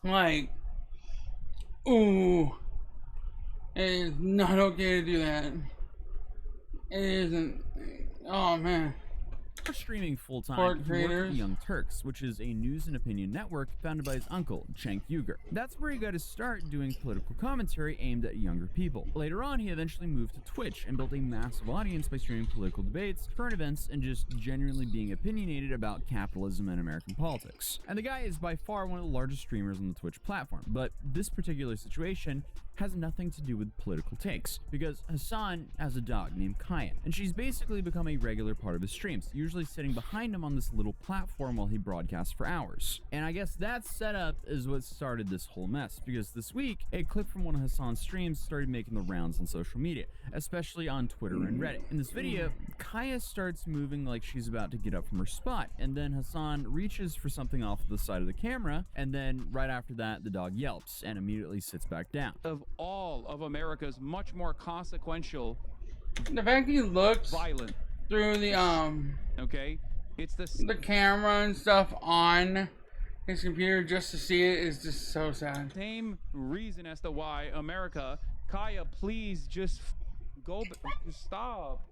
Like, ooh. It is not okay to do that. It isn't. Oh, man. streaming full-time, For he worked creators. at the Young Turks, which is a news and opinion network founded by his uncle, Cenk Uygur. That's where he got his start doing political commentary aimed at younger people. Later on, he eventually moved to Twitch and built a massive audience by streaming political debates, current events, and just genuinely being opinionated about capitalism and American politics. And the guy is by far one of the largest streamers on the Twitch platform, but this particular situation has nothing to do with political takes, because Hassan has a dog named Kaya, and she's basically become a regular part of his streams, usually sitting behind him on this little platform while he broadcasts for hours. And I guess that setup is what started this whole mess, because this week, a clip from one of Hassan's streams started making the rounds on social media, especially on Twitter and Reddit. In this video, Kaya starts moving like she's about to get up from her spot, and then Hassan reaches for something off the side of the camera, and then right after that, the dog yelps and immediately sits back down. Of all of America's much more consequential The fact he looks violence, through the okay? It's the camera and stuff on his computer just to see it is just so sad. same reason as to why America, Kaya, please just go, just stop.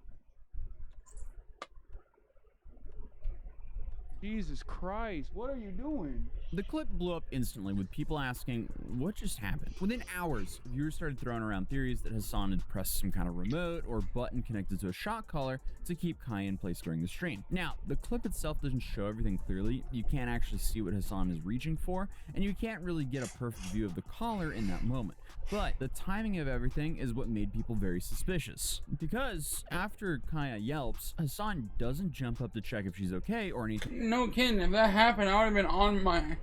Jesus Christ, what are you doing? The clip blew up instantly with people asking, what just happened? Within hours, viewers started throwing around theories that Hassan had pressed some kind of remote or button connected to a shock collar to keep Kaya in place during the stream. Now, the clip itself doesn't show everything clearly. You can't actually see what Hassan is reaching for, and you can't really get a perfect view of the collar in that moment. But the timing of everything is what made people very suspicious. Because after Kaya yelps, Hassan doesn't jump up to check if she's okay or anything. No kidding, if that happened, I would have been on my...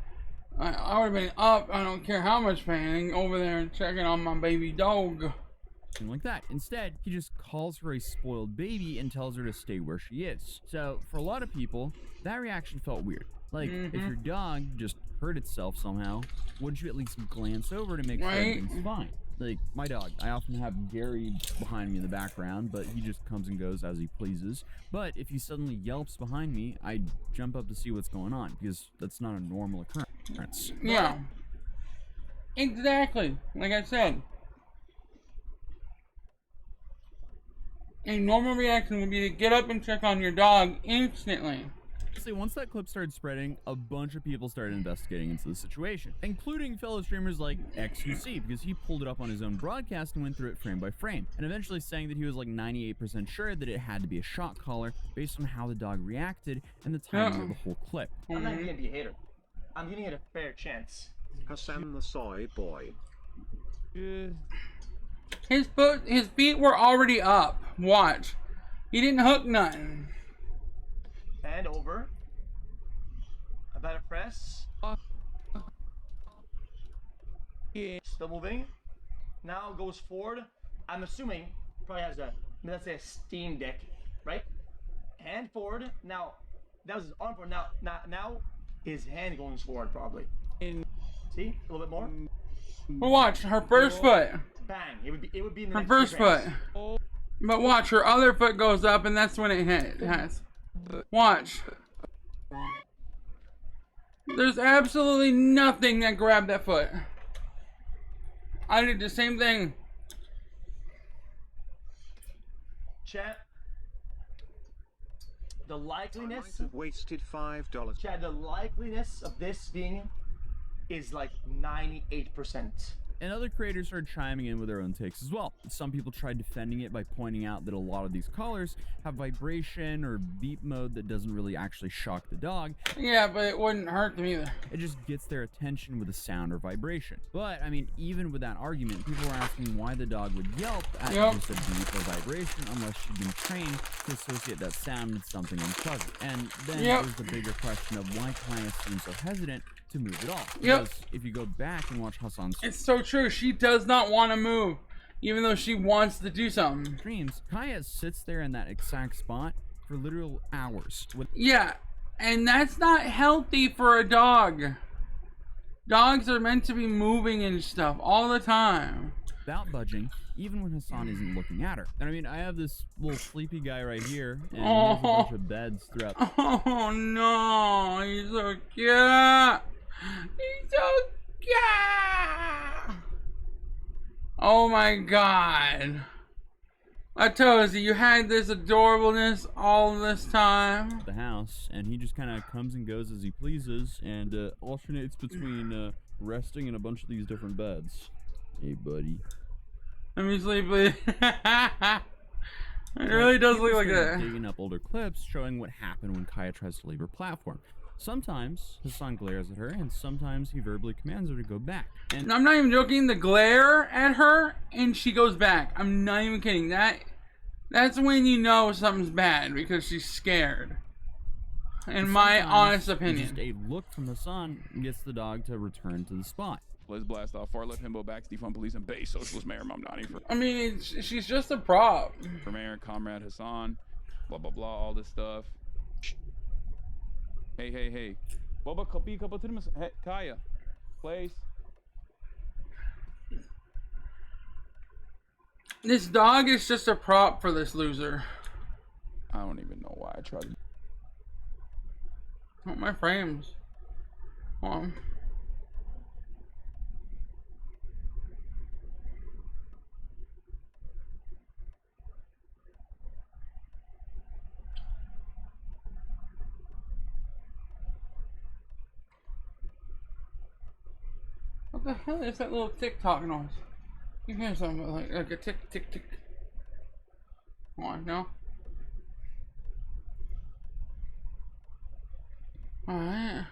I would have been up, I don't care how much pain, over there checking on my baby dog. Like that. Instead, he just calls her a spoiled baby and tells her to stay where she is. So, for a lot of people, that reaction felt weird. Like, if your dog just hurt itself somehow, wouldn't you at least glance over to make sure everything's fine? Like, my dog, I often have Gary behind me in the background, but he just comes and goes as he pleases. But if he suddenly yelps behind me, I jump up to see what's going on, because that's not a normal occurrence. Yeah. Exactly. Like I said. a normal reaction would be to get up and check on your dog instantly. See, once that clip started spreading, a bunch of people started investigating into the situation, including fellow streamers like XQC, because he pulled it up on his own broadcast and went through it frame by frame, and eventually saying that he was like 98% sure that it had to be a shock collar based on how the dog reacted and the timing of the whole clip. I'm not gonna be a hater. I'm giving it a fair chance. Hassan the soy boy. His feet were already up. Watch. He didn't hook nothing. And over. About to press. Still moving. Now goes forward. I'm assuming probably has a, let's say, a Steam Deck, right? Hand forward. Now that was his arm forward. Now his hand going forward probably. See, a little bit more. But watch her first foot. Bang! It would be in the Her next first few foot. frames. But watch, her other foot goes up, and that's when it has. Watch. There's absolutely nothing that grabbed that foot. I did the same thing. Chat. The likeliness. Wasted $5. Chad, the likeliness of this being is like 98%. And other creators started chiming in with their own takes as well. Some people tried defending it by pointing out that a lot of these collars have vibration or beep mode that doesn't really actually shock the dog. Yeah, but it wouldn't hurt them either. It just gets their attention with a sound or vibration. But, I mean, even with that argument, people were asking why the dog would yelp at just a beep or vibration unless she'd been trained to associate that sound with something unpleasant. And then there's the bigger question of why Kaya seems so hesitant to move at all. Because if you go back and watch Hassan's... It's so true. She does not want to move, even though she wants to do something. Streams, Kaya sits there in that exact spot for literal hours. Yeah, and that's not healthy for a dog. Dogs are meant to be moving and stuff all the time. Without budging, even when Hassan isn't looking at her. And I mean, I have this little sleepy guy right here, and he has a bunch of beds throughout. Oh no, he's so cute. He's so cute. Oh my god. Atozy, you had this adorableness all this time. The house, and he just kind of comes and goes as he pleases, and alternates between resting in a bunch of these different beds. Hey, buddy. Let me sleep, please. It really does look like that. Digging up older clips showing what happened when Kaya tries to leave her platform. Sometimes Hassan glares at her, and sometimes he verbally commands her to go back. And I'm not even joking. The glare at her, and she goes back. I'm not even kidding. That's when you know something's bad, because she's scared. In my honest opinion. Just a look from Hassan gets the dog to return to the spot. Let's blast off far left himbo backs, defund police and base socialist mayor Mamdani for I mean, she's just a prop. mayor, comrade Hassan, blah blah blah, all this stuff. Hey. Baba kapi kapatır mısın? Hey, Kaya. Place. This dog is just a prop for this loser. I don't even know why I tried to. Oh, my frames. Hold on. What the hell is that little tick-tock noise? You hear something like a tick, tick, tick. Come on, no? Alright.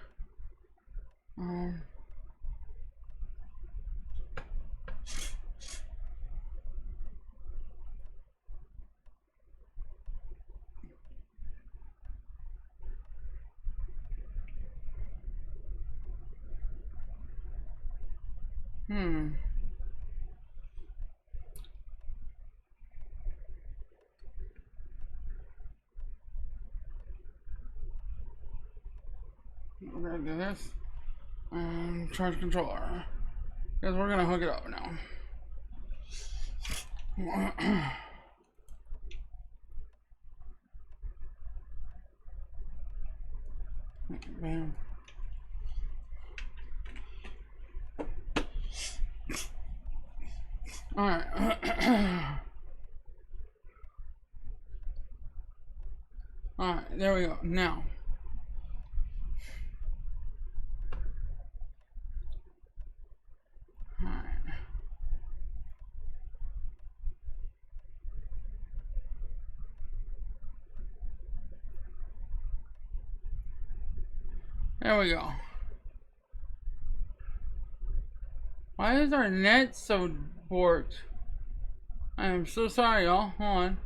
We're gonna do this. Charge controller. Because we're gonna hook it up now. Bam. Alright. there we go. Now. Alright. There we go. Why is our net so borked? I am so sorry, y'all. Hold on.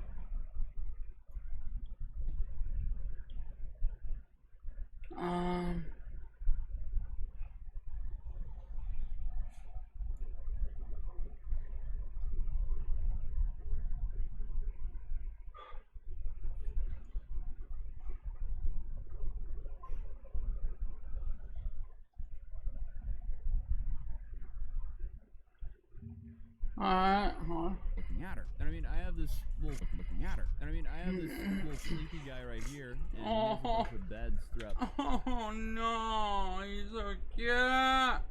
Alright, hold on. Looking at her. And I mean, I have this little looking at her. And I mean, I have this little sleepy guy right here, and he has a bunch of beds throughout. Oh no, he's so cute.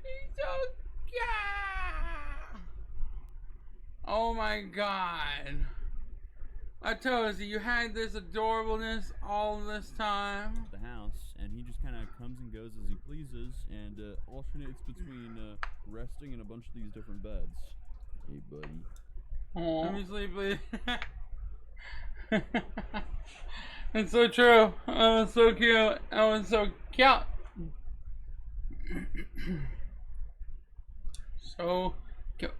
He's so cute. Oh my god. I told you, you had this adorableness all this time. The house, and he just kind of comes and goes as he pleases, and alternates between resting in a bunch of these different beds. Hey, buddy. Oh, let me sleep, please. It's so true. That was so cute. That was so cute. So cute.